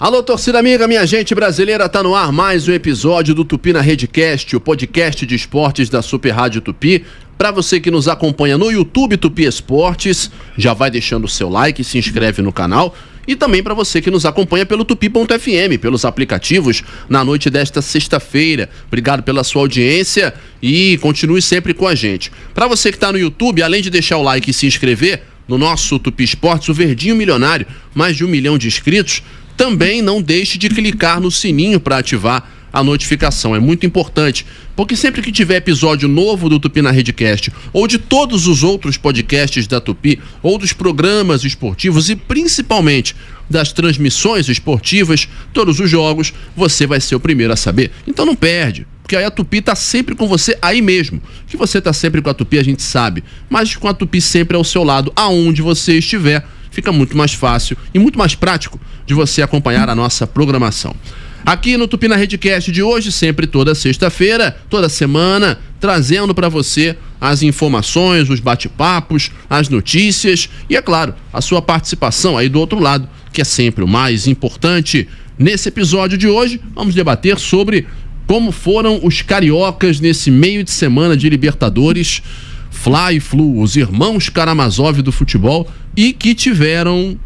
Alô, torcida amiga, minha gente brasileira, tá no ar mais um episódio do Tupi na Redcast, o podcast de esportes da Super Rádio Tupi. Para você que nos acompanha no YouTube Tupi Esportes, já vai deixando o seu like, se inscreve no canal. E também para você que nos acompanha pelo tupi.fm, pelos aplicativos, na noite desta sexta-feira. Obrigado pela sua audiência e continue sempre com a gente. Para você que está no YouTube, além de deixar o like e se inscrever no nosso Tupi Esportes, o Verdinho Milionário, mais de 1 milhão de inscritos, também não deixe de clicar no sininho para ativar a notificação. É muito importante, porque sempre que tiver episódio novo do Tupi na Redcast, ou de todos os outros podcasts da Tupi, ou dos programas esportivos e principalmente das transmissões esportivas, todos os jogos, você vai ser o primeiro a saber. Então não perde, porque aí a Tupi tá sempre com você aí mesmo. Que você tá sempre com a Tupi, a gente sabe, mas com a Tupi sempre ao seu lado, aonde você estiver, fica muito mais fácil e muito mais prático de você acompanhar a nossa programação. Aqui no Tupi na Redcast de hoje, sempre toda sexta-feira, toda semana, trazendo para você as informações, os bate-papos, as notícias e, é claro, a sua participação aí do outro lado, que é sempre o mais importante. Nesse episódio de hoje, vamos debater sobre como foram os cariocas nesse meio de semana de Libertadores, Fla e Flu, os irmãos Karamazov do futebol, e que tiveram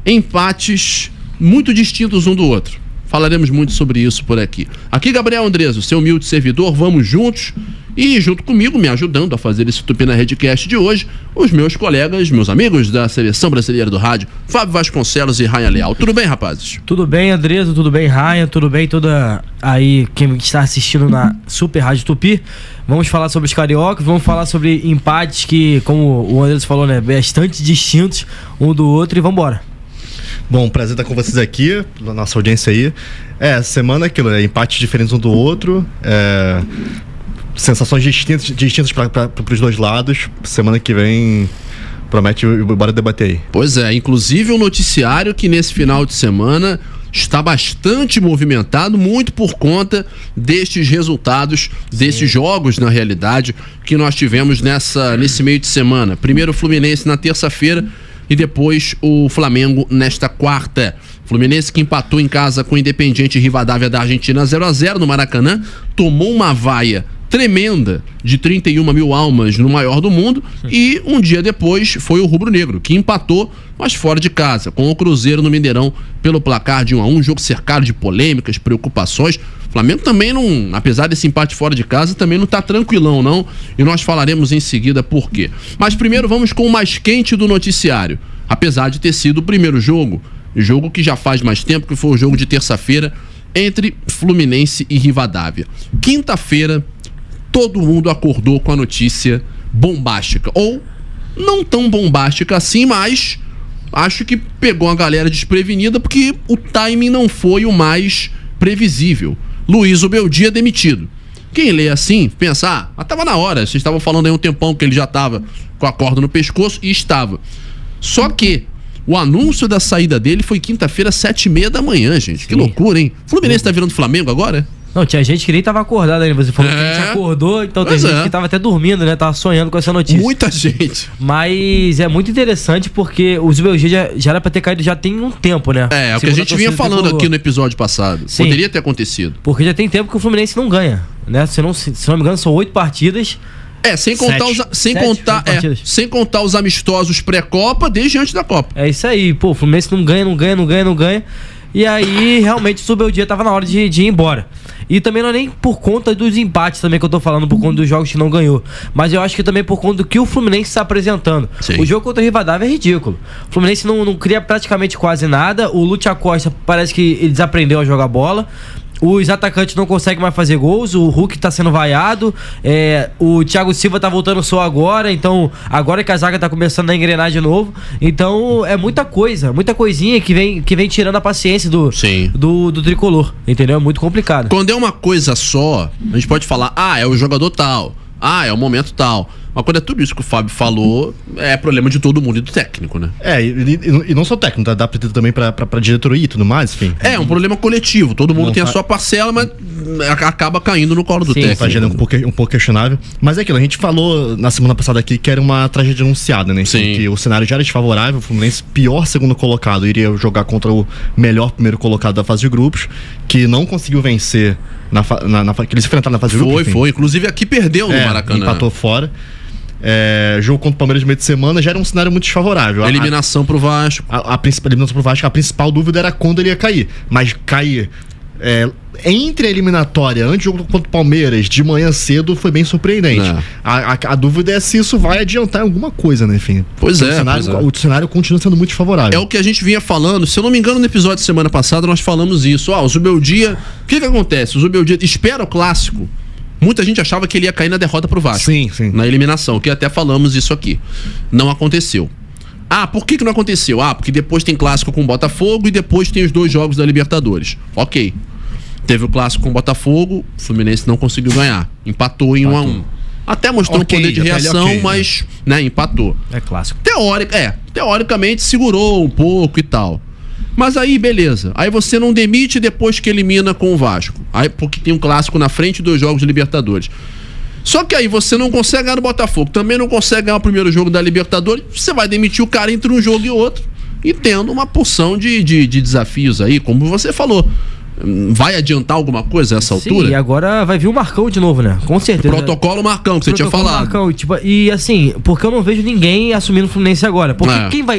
empates muito distintos um do outro. Falaremos muito sobre isso por aqui. Aqui Gabriel Andreso, seu humilde servidor, vamos juntos e junto comigo, me ajudando a fazer esse Tupi na Redcast de hoje, os meus colegas, meus amigos da Seleção Brasileira do Rádio, Fábio Vasconcelos e Raia Leal. Tudo bem, rapazes? Tudo bem, Andreso, tudo bem, Raia, tudo bem, toda aí quem está assistindo na Super Rádio Tupi. Vamos falar sobre os cariocas, vamos falar sobre empates que, como o Andreso falou, né, bastante distintos um do outro, e vamos embora. Bom, prazer estar com vocês aqui, na nossa audiência aí. Semana aquilo, empates diferentes um do outro, sensações distintas para os dois lados. Semana que vem promete, bora debater aí. Pois é, inclusive o noticiário que nesse final de semana está bastante movimentado, muito por conta destes resultados, desses jogos, na realidade, que nós tivemos nesse meio de semana. Primeiro o Fluminense na terça-feira, e depois o Flamengo nesta quarta. Fluminense que empatou em casa com o Independiente Rivadavia da Argentina 0-0 no Maracanã, tomou uma vaia tremenda de 31 mil almas no maior do mundo, e um dia depois foi o Rubro Negro, que empatou, mas fora de casa, com o Cruzeiro no Mineirão pelo placar de 1-1, jogo cercado de polêmicas, preocupações. O Flamengo também não, apesar desse empate fora de casa, também não tá tranquilão não, e nós falaremos em seguida por quê. Mas primeiro vamos com o mais quente do noticiário, apesar de ter sido o primeiro jogo que já faz mais tempo, que foi o jogo de terça-feira entre Fluminense e Rivadavia. Quinta-feira, todo mundo acordou com a notícia bombástica, ou não tão bombástica assim, mas acho que pegou a galera desprevenida porque o timing não foi o mais previsível. Luiz Obeldia demitido. Quem lê assim, pensa, tava na hora, vocês estavam falando aí um tempão que ele já tava com a corda no pescoço, e estava. Só que o anúncio da saída dele foi quinta-feira, 7h30 da manhã, gente. Sim. Que loucura, hein? Fluminense tá virando Flamengo agora? Não, tinha gente que nem tava acordada ainda. Você falou que a gente acordou, então tem gente que tava até dormindo, né? Tava sonhando com essa notícia. Muita gente. Mas é muito interessante porque o Zubelgia já era pra ter caído já tem um tempo, né? É o que a gente vinha falando aqui no episódio passado. Sim. Poderia ter acontecido. Porque já tem tempo que o Fluminense não ganha, né? Se não me engano, são 8 partidas. Sem contar os amistosos pré-Copa desde antes da Copa. É isso aí, pô, o Fluminense não ganha. E aí, realmente, o Zubeldia tava na hora de ir embora. E também não é nem por conta dos empates também que eu tô falando, por conta dos jogos que não ganhou. Mas eu acho que também por conta do que o Fluminense está apresentando. Sim. O jogo contra o Rivadavia é ridículo. O Fluminense não cria praticamente quase nada. O Lúcio Acosta parece que ele desaprendeu a jogar bola. Os atacantes não conseguem mais fazer gols. O Hulk tá sendo vaiado. O Thiago Silva tá voltando só agora. Então, agora que a zaga tá começando a engrenar de novo. Então, é muita coisinha que vem tirando a paciência do tricolor. Entendeu? É muito complicado. Quando é uma coisa só, a gente pode falar, é o jogador tal, é o momento tal. Mas quando é tudo isso que o Fábio falou, é problema de todo mundo e do técnico, né? E não só técnico, dá pra ter também pra diretoria e tudo mais, enfim. É um problema coletivo, todo mundo tem a sua parcela, mas acaba caindo no colo do técnico. Tá gerando um pouco questionável. Mas é aquilo, a gente falou na semana passada aqui que era uma tragédia anunciada, né? Sim. Que o cenário já era desfavorável, o Fluminense, pior segundo colocado, iria jogar contra o melhor primeiro colocado da fase de grupos, que não conseguiu vencer que eles enfrentaram na fase de grupos. Foi. Inclusive aqui perdeu no Maracanã. Empatou fora. Jogo contra o Palmeiras no meio de semana já era um cenário muito desfavorável. Eliminação pro Vasco. A principal dúvida era quando ele ia cair. Mas cair entre a eliminatória, antes do jogo contra o Palmeiras, de manhã cedo, foi bem surpreendente. A dúvida é se isso vai adiantar alguma coisa, né? Enfim. O cenário continua sendo muito desfavorável. É o que a gente vinha falando, se eu não me engano, no episódio de semana passada, nós falamos isso. O Zubeldia, o que acontece? O Zubeldia espera o clássico. Muita gente achava que ele ia cair na derrota pro Vasco. Sim. Na eliminação, que até falamos isso aqui. Não aconteceu. Por que não aconteceu? Porque depois tem clássico com o Botafogo e depois tem os 2 jogos da Libertadores. Ok. Teve o clássico com o Botafogo, o Fluminense não conseguiu ganhar. Empatou em 1-1. Até mostrou um poder de reação, mas empatou. É clássico. Teoricamente segurou um pouco e tal. Mas aí, beleza. Aí você não demite depois que elimina com o Vasco. Aí, porque tem um clássico na frente e 2 jogos de Libertadores. Só que aí você não consegue ganhar no Botafogo, também não consegue ganhar o primeiro jogo da Libertadores, você vai demitir o cara entre um jogo e outro, e tendo uma porção de desafios aí, como você falou. Vai adiantar alguma coisa a essa altura? Sim, e agora vai vir o Marcão de novo, né? Com certeza. Protocolo Marcão, que você tinha falado. Marcão, e assim, porque eu não vejo ninguém assumindo o Fluminense agora. Porque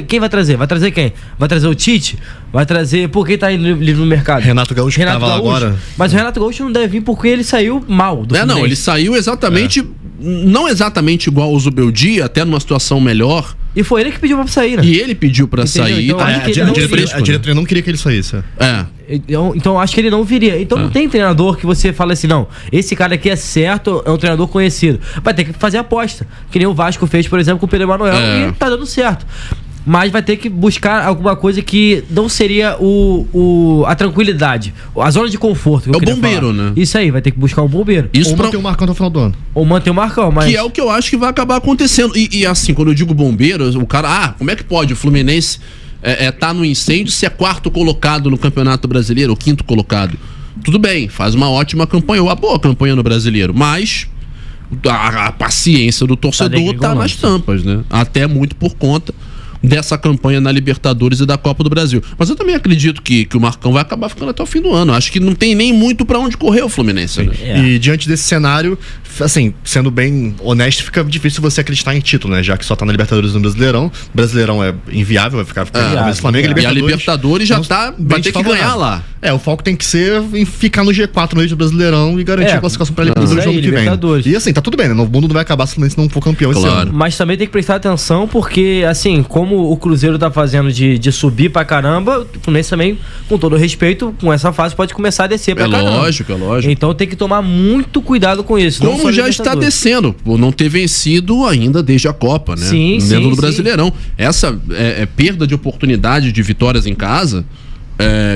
quem vai trazer? Vai trazer quem? Vai trazer o Tite? Vai trazer... Por quem tá livre no mercado? Renato Gaúcho que tava lá agora. Mas o Renato Gaúcho não deve vir porque ele saiu mal do Fluminense. Ele saiu exatamente... Não exatamente igual o Zubeldia, até numa situação melhor. E foi ele que pediu pra sair, né? E ele pediu pra sair. Então, a diretoria não queria que ele saísse. Então acho que ele não viria. Então não tem treinador que você fala assim, não, esse cara aqui é certo, é um treinador conhecido. Vai ter que fazer aposta. Que nem o Vasco fez, por exemplo, com o Pedro Emanuel e tá dando certo. Mas vai ter que buscar alguma coisa que não seria a tranquilidade, a zona de conforto. É o bombeiro, né? Isso aí, vai ter que buscar um bombeiro. Ou manter o Marcão no final do ano. Ou manter o Marcão, mas... Que é o que eu acho que vai acabar acontecendo. E assim, quando eu digo bombeiro, o cara... como é que pode o Fluminense tá no incêndio se é 4º colocado no Campeonato Brasileiro, ou 5º colocado? Tudo bem, faz uma ótima campanha, uma boa campanha no Brasileiro, mas... A paciência do torcedor tá nas tampas, né? Até muito por conta dessa campanha na Libertadores e da Copa do Brasil. Mas eu também acredito que o Marcão vai acabar ficando até o fim do ano. Acho que não tem nem muito pra onde correr o Fluminense, né? E diante desse cenário, assim, sendo bem honesto, fica difícil você acreditar em título, né? Já que só tá na Libertadores e no Brasileirão. O Brasileirão é inviável, vai ficar Flamengo e a Libertadores já vai ter que ganhar lá. O foco tem que ser em ficar no G4 no do Brasileirão e garantir a classificação pra Libertadores no jogo que vem. E assim, tá tudo bem, né? O mundo não vai acabar se o Fluminense não for campeão esse ano. Mas também tem que prestar atenção porque, assim, como o Cruzeiro tá fazendo de subir pra caramba, o Fluminense também, com todo respeito, com essa fase pode começar a descer pra caramba. É lógico. Então tem que tomar muito cuidado com isso. Como já está descendo, por não ter vencido ainda desde a Copa, né? Dentro do Brasileirão. Essa perda de oportunidade de vitórias em casa,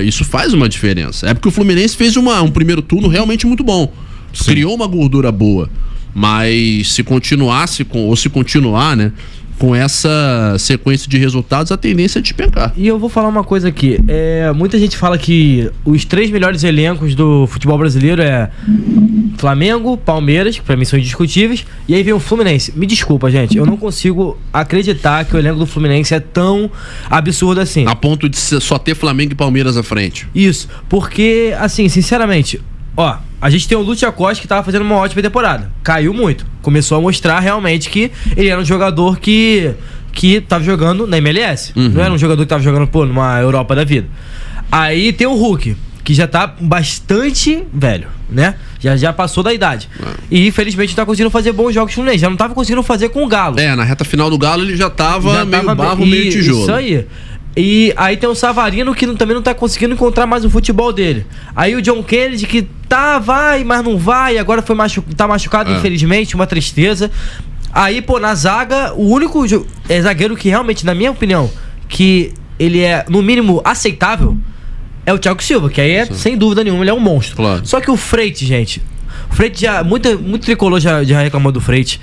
isso faz uma diferença. É porque o Fluminense fez um primeiro turno realmente muito bom. Criou uma gordura boa. Mas se continuar, né? Com essa sequência de resultados, a tendência é despencar. E eu vou falar uma coisa aqui. Muita gente fala que os 3 melhores elencos do futebol brasileiro é Flamengo, Palmeiras, que pra mim são indiscutíveis, e aí vem o Fluminense. Me desculpa, gente, eu não consigo acreditar que o elenco do Fluminense é tão absurdo assim. A ponto de só ter Flamengo e Palmeiras à frente. Isso, porque, assim, sinceramente... a gente tem o Lúcio Acosta que tava fazendo uma ótima temporada. Caiu muito. Começou a mostrar realmente que ele era um jogador que tava jogando na MLS. Não era um jogador que tava jogando, numa Europa da vida. Aí tem o Hulk, que já tá bastante velho, né? Já passou da idade. E infelizmente não tá conseguindo fazer bons jogos com o Fluminense. Já não tava conseguindo fazer com o Galo. Na reta final do Galo ele já tava meio barro, meio tijolo. Isso aí. E aí tem o Savarino que também não tá conseguindo encontrar mais o futebol dele. Aí o John Kennedy que vai, mas não vai. Agora tá machucado, infelizmente, uma tristeza. Aí, na zaga, o único zagueiro que realmente, na minha opinião, que ele é, no mínimo, aceitável, é o Thiago Silva. Que aí sem dúvida nenhuma, ele é um monstro. Claro. Só que o Freitas, gente... O Freitas muito tricolor já reclamou do Freitas.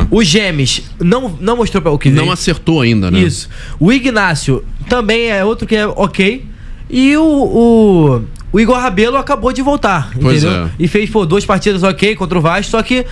O Gemes não mostrou o que veio. Não acertou ainda, né? Isso. O Ignacio também é outro que é ok. E o Igor Rabelo acabou de voltar, pois entendeu? É. E fez 2 partidas ok contra o Vasco, só que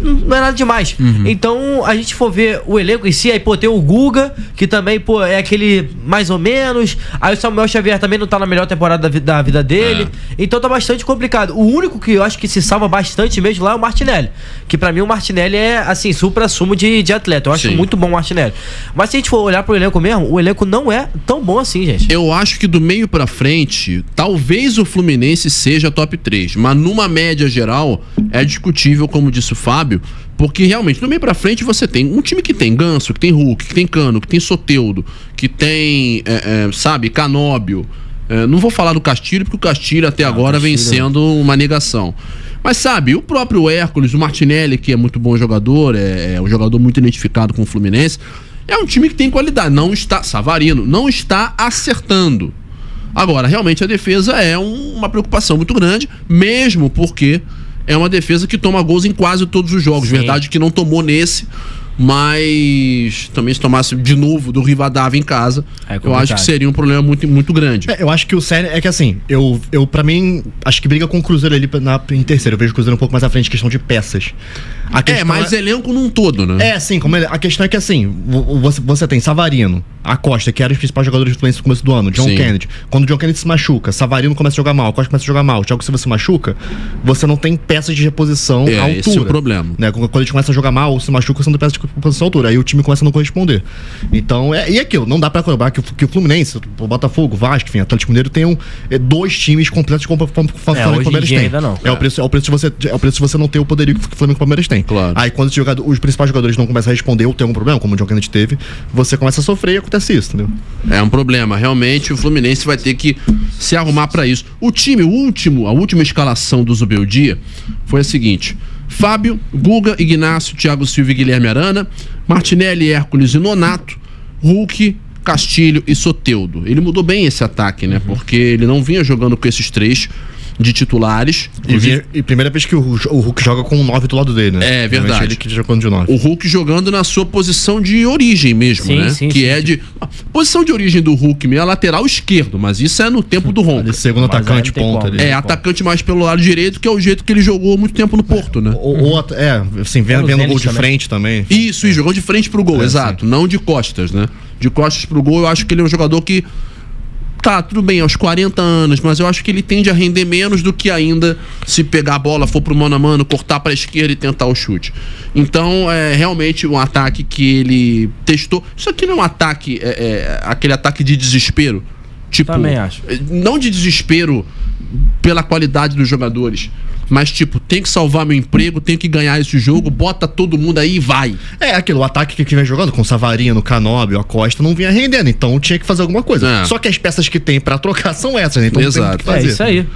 não é nada demais. Então, a gente for ver o elenco em si, aí, tem o Guga, que também, é aquele mais ou menos. Aí o Samuel Xavier também não tá na melhor temporada da vida dele. Então tá bastante complicado. O único que eu acho que se salva bastante mesmo lá é o Martinelli. Que pra mim o Martinelli é, assim, supra-sumo de atleta. Eu acho muito bom o Martinelli. Mas se a gente for olhar pro elenco mesmo, o elenco não é tão bom assim, gente. Eu acho que do meio pra frente, talvez o Fluminense seja top 3, mas numa média geral é discutível, como disse o Fábio, porque realmente no meio pra frente você tem um time que tem Ganso, que tem Hulk, que tem Cano, que tem Soteldo, que tem, Canóbio. Não vou falar do Castilho, porque o Castilho até agora vem sendo uma negação. Mas sabe, o próprio Hércules, o Martinelli, que é muito bom jogador, é um jogador muito identificado com o Fluminense, é um time que tem qualidade, Savarino, não está acertando. Agora, realmente a defesa é uma preocupação muito grande, mesmo porque é uma defesa que toma gols em quase todos os jogos. Sim. Verdade que não tomou nesse, mas também se tomasse de novo do Rivadavia em casa, eu acho que seria um problema muito, muito grande. Eu acho que o sério é que assim, eu pra mim, acho que briga com o Cruzeiro ali em terceiro. Eu vejo o Cruzeiro um pouco mais à frente, questão de peças. Mas elenco num todo, né? Sim, a questão é que assim, você tem Savarino, Acosta, que eram os principais jogadores do Fluminense no começo do ano, John Kennedy. Quando o John Kennedy se machuca, Savarino começa a jogar mal, Acosta começa a jogar mal, Thiago Silva se machuca, você não tem peças de reposição à altura. Esse é o problema. Né? Quando a gente começa a jogar mal ou se machuca, você não tem peças de reposição à altura. Aí o time começa a não corresponder. Então, e aquilo, não dá pra cobrar que o Fluminense, o Botafogo, o Vasco, enfim, o Atlético Mineiro tenham 2 times completos como o Flamengo e o Palmeiras tem. Ainda não. É o preço de você não ter o poderio que o Flamengo e o Palmeiras tem. Claro. Aí quando os principais jogadores não começam a responder ou tem algum problema, como o John Kennedy teve, você começa a sofrer e acontece isso, entendeu? É um problema. Realmente o Fluminense vai ter que se arrumar pra isso. A última escalação do Zubeldia foi a seguinte: Fábio, Guga, Ignacio, Thiago Silva e Guilherme Arana, Martinelli, Hércules e Nonato, Hulk, Castilho e Soteldo. Ele mudou bem esse ataque, né? Porque ele não vinha jogando com esses 3 de titulares. E primeira vez que o Hulk joga com um 9 do lado dele, né? É verdade. Ele que jogando de 9. O Hulk jogando na sua posição de origem mesmo, né? A posição de origem do Hulk mesmo é lateral esquerdo, mas isso é no tempo do Ronco. Segundo atacante, ponta ali. Atacante mais pelo lado direito, que é o jeito que ele jogou há muito tempo no Porto, né? Vendo o gol de frente também. Isso, jogou de frente pro gol, exato. Não de costas, né? De costas pro gol, eu acho que ele é um jogador que tudo bem, aos 40 anos, mas eu acho que ele tende a render menos do que ainda se pegar a bola, for pro mano a mano, cortar pra esquerda e tentar o chute. Então, é realmente um ataque que ele testou. Isso aqui não é um ataque, aquele ataque de desespero. Tipo, também acho. Não de desespero pela qualidade dos jogadores, mas tem que salvar meu emprego, tenho que ganhar esse jogo, bota todo mundo aí e vai. O ataque que vem jogando com o Savarino, o Canóbio, a Costa, não vinha rendendo, então tinha que fazer alguma coisa. Só que as peças que tem pra trocar são essas, né? Então exato. Tem que fazer. É isso aí.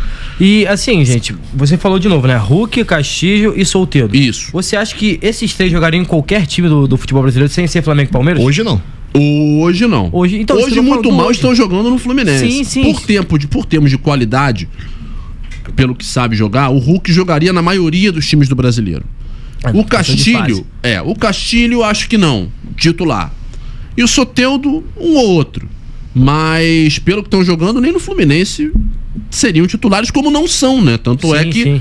E assim, gente, você falou de novo, né? Hulk, Castilho e Soteldo. Isso. Você acha que esses 3 jogariam em qualquer time do futebol brasileiro sem ser Flamengo e Palmeiras? Hoje não. Hoje não. Hoje muito mal estão jogando no Fluminense. Sim. Por termos de qualidade, pelo que sabe jogar, o Hulk jogaria na maioria dos times do brasileiro. O Castilho acho que não, titular. E o Soteldo, um ou outro. Mas pelo que estão jogando, nem no Fluminense seriam titulares, como não são, né? Tanto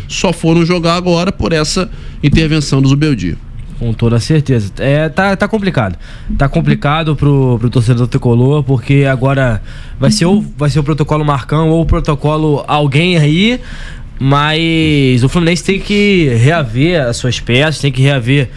só foram jogar agora por essa intervenção do Zubeldia. Com toda certeza. Tá complicado. Tá complicado pro torcedor tricolor, porque agora vai ser o protocolo Marcão ou o protocolo alguém aí, mas o Fluminense tem que reaver as suas peças, tem que reaver.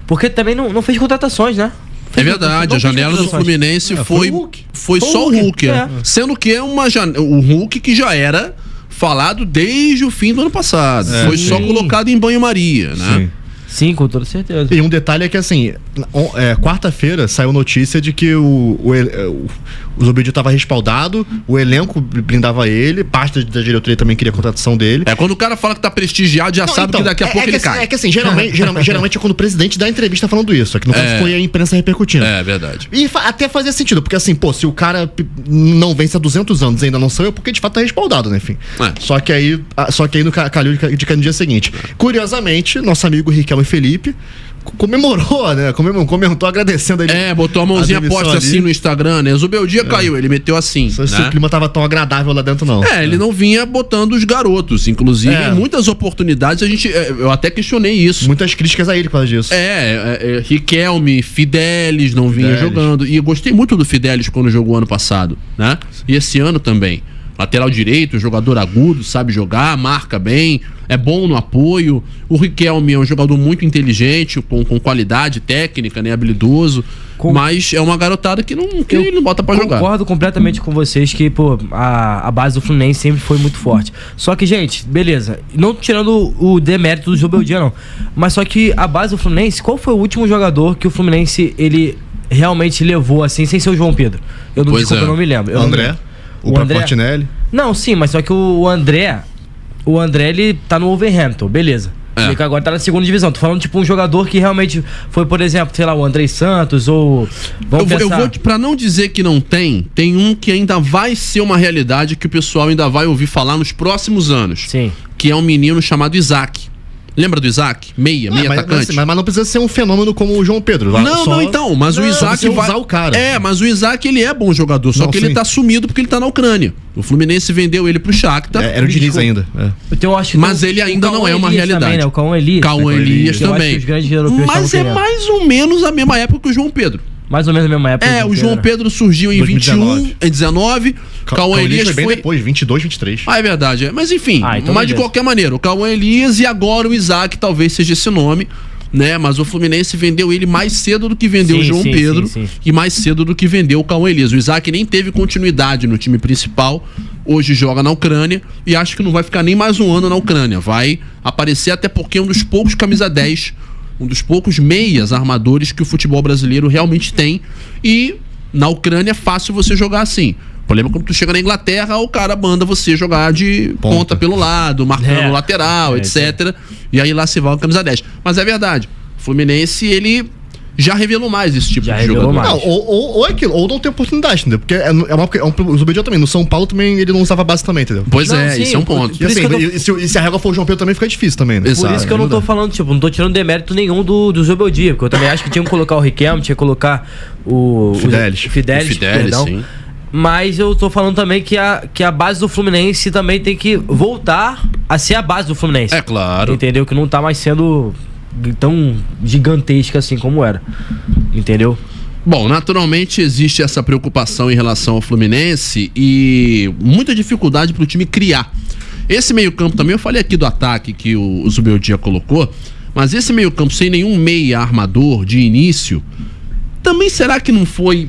Porque também não fez contratações, né? É verdade, a janela do Fluminense foi só o Hulk. Sendo que o Hulk que já era falado desde o fim do ano passado. Foi só colocado em banho-maria, né? Sim, com toda certeza. E um detalhe é que assim, quarta-feira saiu notícia de que o Zubeldia estava respaldado, o elenco blindava ele, parte da diretoria também queria a contratação dele. Quando o cara fala que tá prestigiado, já sabe que daqui a pouco ele cai. É que assim, geralmente é quando o presidente dá entrevista falando isso, aqui no caso foi a imprensa repercutindo. É verdade. E até fazia sentido, porque assim, se o cara não vence há 200 anos e ainda não saiu, porque de fato tá respaldado, né, enfim. Só que aí no calhou de cair no dia seguinte. Curiosamente, nosso amigo Riquelme Felipe comemorou, né? Comentou agradecendo ele. Botou a mãozinha posta assim no Instagram, né? Zubeldia caiu, ele meteu assim. Se o clima tava tão agradável lá dentro, não. Ele não vinha botando os garotos. Inclusive, em muitas oportunidades, eu até questionei isso. Muitas críticas a ele por causa disso. Riquelme, Fidelis não vinha jogando. E eu gostei muito do Fidelis quando jogou ano passado, né? E esse ano também. Lateral direito, jogador agudo, sabe jogar, marca bem, é bom no apoio. O Riquelme é um jogador muito inteligente, com qualidade técnica, né, habilidoso. Mas é uma garotada que ele não bota pra jogar. Concordo completamente com vocês que, a base do Fluminense sempre foi muito forte. Só que, gente, beleza, não tirando o demérito do Zubeldia, não. Mas só que a base do Fluminense, qual foi o último jogador que o Fluminense, ele realmente levou, assim, sem ser o João Pedro? Eu não me lembro. O André? O André Fortinelli? Não, sim, mas só que o André, ele tá no Wolverhampton, beleza. Ele agora tá na segunda divisão. Tô falando, um jogador que realmente foi, por exemplo, sei lá, o Andrei Santos ou... Eu vou, pra não dizer que não tem um que ainda vai ser uma realidade, que o pessoal ainda vai ouvir falar nos próximos anos. Sim. Que é um menino chamado Isaac. Lembra do Isaac? Meia atacante. Mas não precisa ser um fenômeno como o João Pedro. Mas o Isaac vai... usar o cara. Mas o Isaac, ele é bom jogador, só que ele tá sumido porque ele tá na Ucrânia. O Fluminense vendeu ele pro Shakhtar. Era o Diniz ainda. Então, eu acho mas ele ainda não é uma realidade. Também, né? O Cauã Elias. Cauã Elias também. Mas é mais ou menos a mesma época que o João Pedro. Mais ou menos a mesma época. O João Pedro surgiu em 21, em 19. Cauã Elias foi bem depois, 22, 23. É verdade. Mas enfim, então mas de qualquer maneira, o Cauã Elias e agora o Isaac talvez seja esse nome, né? Mas o Fluminense vendeu ele mais cedo do que vendeu o João Pedro e mais cedo do que vendeu o Cauã Elias. O Isaac nem teve continuidade no time principal, hoje joga na Ucrânia e acho que não vai ficar nem mais um ano na Ucrânia. Vai aparecer até porque é um dos poucos camisa 10, um dos poucos meias armadores que o futebol brasileiro realmente tem. E na Ucrânia é fácil você jogar assim. O problema é quando tu chega na Inglaterra, o cara manda você jogar de ponta pelo lado, marcando lateral, etc. E aí lá se vai a camisa 10. Mas é verdade, o Fluminense, ele já revelou mais esse tipo de jogador. Não, ou não tem oportunidade, entendeu? Porque o Zubeldia também. No São Paulo também ele não usava base também, entendeu? Pois isso é um ponto. E assim, se a regra for o João Pedro também fica difícil também, né? Por isso que eu não tô falando, não tô tirando demérito nenhum do Zubeldia, porque eu também acho que tinha que colocar o Riquelme, tinha que colocar o Fidelis, sim. Mas eu tô falando também que a base do Fluminense também tem que voltar a ser a base do Fluminense. É claro. Entendeu? Que não tá mais sendo tão gigantesca assim como era. Entendeu? Bom, naturalmente existe essa preocupação em relação ao Fluminense e muita dificuldade pro time criar. Esse meio-campo também, eu falei aqui do ataque que o Zubeldia colocou, mas esse meio-campo sem nenhum meia armador de início, também será que não foi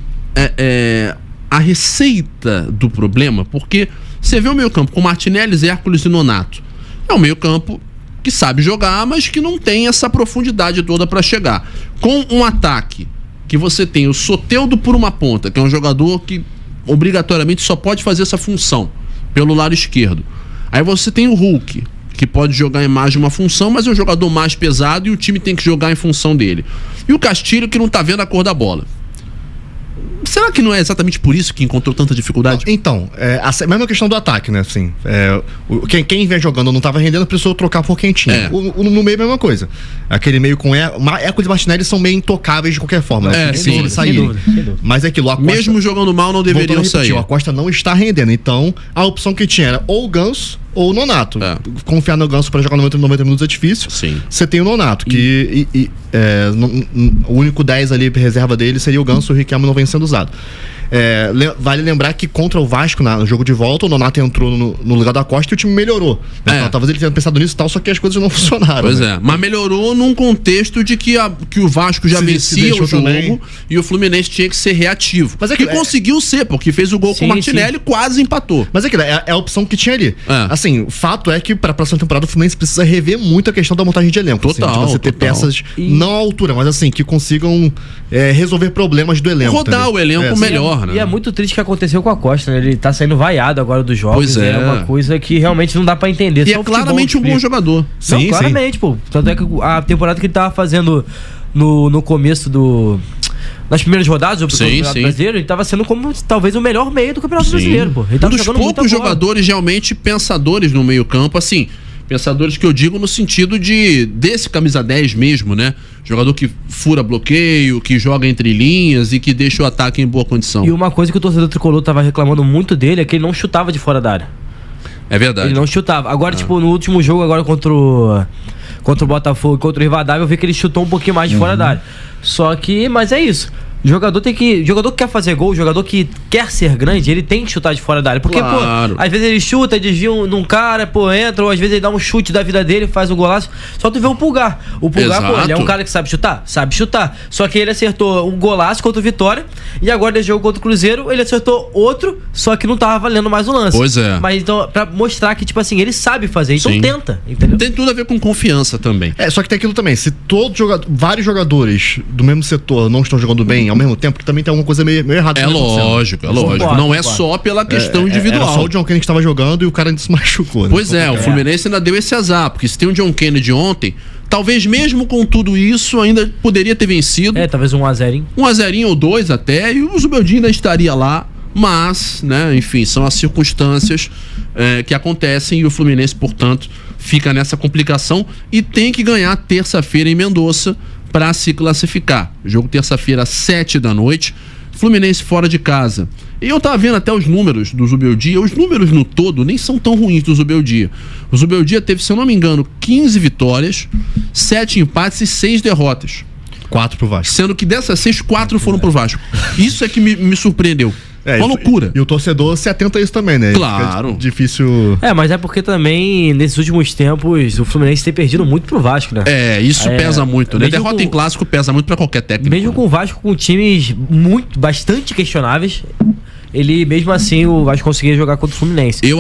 a receita do problema? Porque você vê o meio-campo com Martinelli, Hércules e Nonato. É um meio-campo que sabe jogar, mas que não tem essa profundidade toda para chegar. Com um ataque que você tem o Soteldo por uma ponta, que é um jogador que obrigatoriamente só pode fazer essa função pelo lado esquerdo. Aí você tem o Hulk, que pode jogar em mais de uma função, mas é um jogador mais pesado e o time tem que jogar em função dele. E o Castilho, que não tá vendo a cor da bola. Será que não é exatamente por isso que encontrou tanta dificuldade? Então, a mesma questão do ataque, né? Assim, quem vem jogando não estava rendendo, precisou trocar por quem tinha. No meio, a mesma coisa. Aquele meio com Hércules e Martinelli são meio intocáveis de qualquer forma. Né? Sim, sem dúvida. Mas é aquilo, Acosta, mesmo jogando mal, não deveriam sair. O Acosta não está rendendo. Então, a opção que tinha era ou o Ganso ou o Nonato. Confiar no Ganso para jogar 90 minutos é difícil. Sim. Você tem o Nonato, que o único 10 ali reserva dele seria o Ganso, o Riquelme não vem sendo usado. Vale lembrar que contra o Vasco, no jogo de volta, o Nonato entrou no lugar da Costa e o time melhorou. Então, talvez ele tenha pensado nisso e tal, só que as coisas não funcionaram. Pois é, mas melhorou num contexto de que o Vasco já vencia o jogo também. E o Fluminense tinha que ser reativo. Mas conseguiu ser, porque fez o gol com o Martinelli e quase empatou. Mas é a opção que tinha ali. Assim, o fato é que para a próxima temporada o Fluminense precisa rever muito a questão da montagem de elenco. Total, assim, de você ter peças não à altura, mas assim, que consigam resolver problemas do elenco. Rodar também. O elenco melhor, né? E é muito triste o que aconteceu com a Costa, né? Ele tá saindo vaiado agora dos jogos. Pois é. É uma coisa que realmente não dá pra entender. E é claramente um bom jogador. Sim, claramente, pô. Tanto é que a temporada que ele tava fazendo no começo nas primeiras rodadas do Campeonato Brasileiro, ele estava sendo como talvez o melhor meio do Campeonato Brasileiro, pô. Ele um dos poucos jogadores realmente pensadores no meio-campo, assim, pensadores que eu digo no sentido desse camisa 10 mesmo, né? Jogador que fura bloqueio, que joga entre linhas e que deixa o ataque em boa condição. E uma coisa que o torcedor tricolor tava reclamando muito dele é que ele não chutava de fora da área. É verdade. Ele não chutava. Agora, tipo, no último jogo, agora contra o Botafogo e contra o Rivadavia, eu vi que ele chutou um pouquinho mais de fora da área. Mas é isso. Jogador que quer fazer gol, jogador que quer ser grande, ele tem que chutar de fora da área. Porque, às vezes ele chuta, desvia num cara, entra, ou às vezes ele dá um chute da vida dele, faz um golaço. Só tu vê o Pulgar. O Pulgar, ele é um cara que sabe chutar? Sabe chutar. Só que ele acertou um golaço contra o Vitória, e agora nesse jogo contra o Cruzeiro, ele acertou outro, só que não tava valendo mais o lance. Pois é. Mas então, pra mostrar que, tipo assim, ele sabe fazer, então tenta, entendeu? Tem tudo a ver com confiança também. Só que tem aquilo também, se vários jogadores do mesmo setor não estão jogando bem ao mesmo tempo, que também tem alguma coisa meio errada. É lógico. Não é só pela questão individual. Era só o John Kennedy que estava jogando e o cara se machucou. Né? Pois o Fluminense ainda deu esse azar, porque se tem o John Kennedy ontem, talvez mesmo com tudo isso ainda poderia ter vencido. Talvez 1-0, hein? 1-0 ou 2 até, e o Zubeldia ainda estaria lá, mas, né, enfim, são as circunstâncias que acontecem e o Fluminense, portanto, fica nessa complicação e tem que ganhar terça-feira em Mendoza para se classificar. Jogo terça-feira, 7 da noite. Fluminense fora de casa. E eu tava vendo até os números do Zubeldia. Os números no todo nem são tão ruins do Zubeldia. O Zubeldia teve, se eu não me engano, 15 vitórias, 7 empates e 6 derrotas. 4 pro Vasco. Sendo que dessas 6, 4 foram pro Vasco. Isso é que me surpreendeu. Uma loucura. E o torcedor se atenta a isso também, né? Claro. Fica difícil. Mas é porque também, nesses últimos tempos, o Fluminense tem perdido muito pro Vasco, né? Isso pesa muito, né? Derrota em clássico pesa muito pra qualquer técnico. Mesmo com o Vasco com times bastante questionáveis, ele, mesmo assim, o Vasco conseguia jogar contra o Fluminense. Eu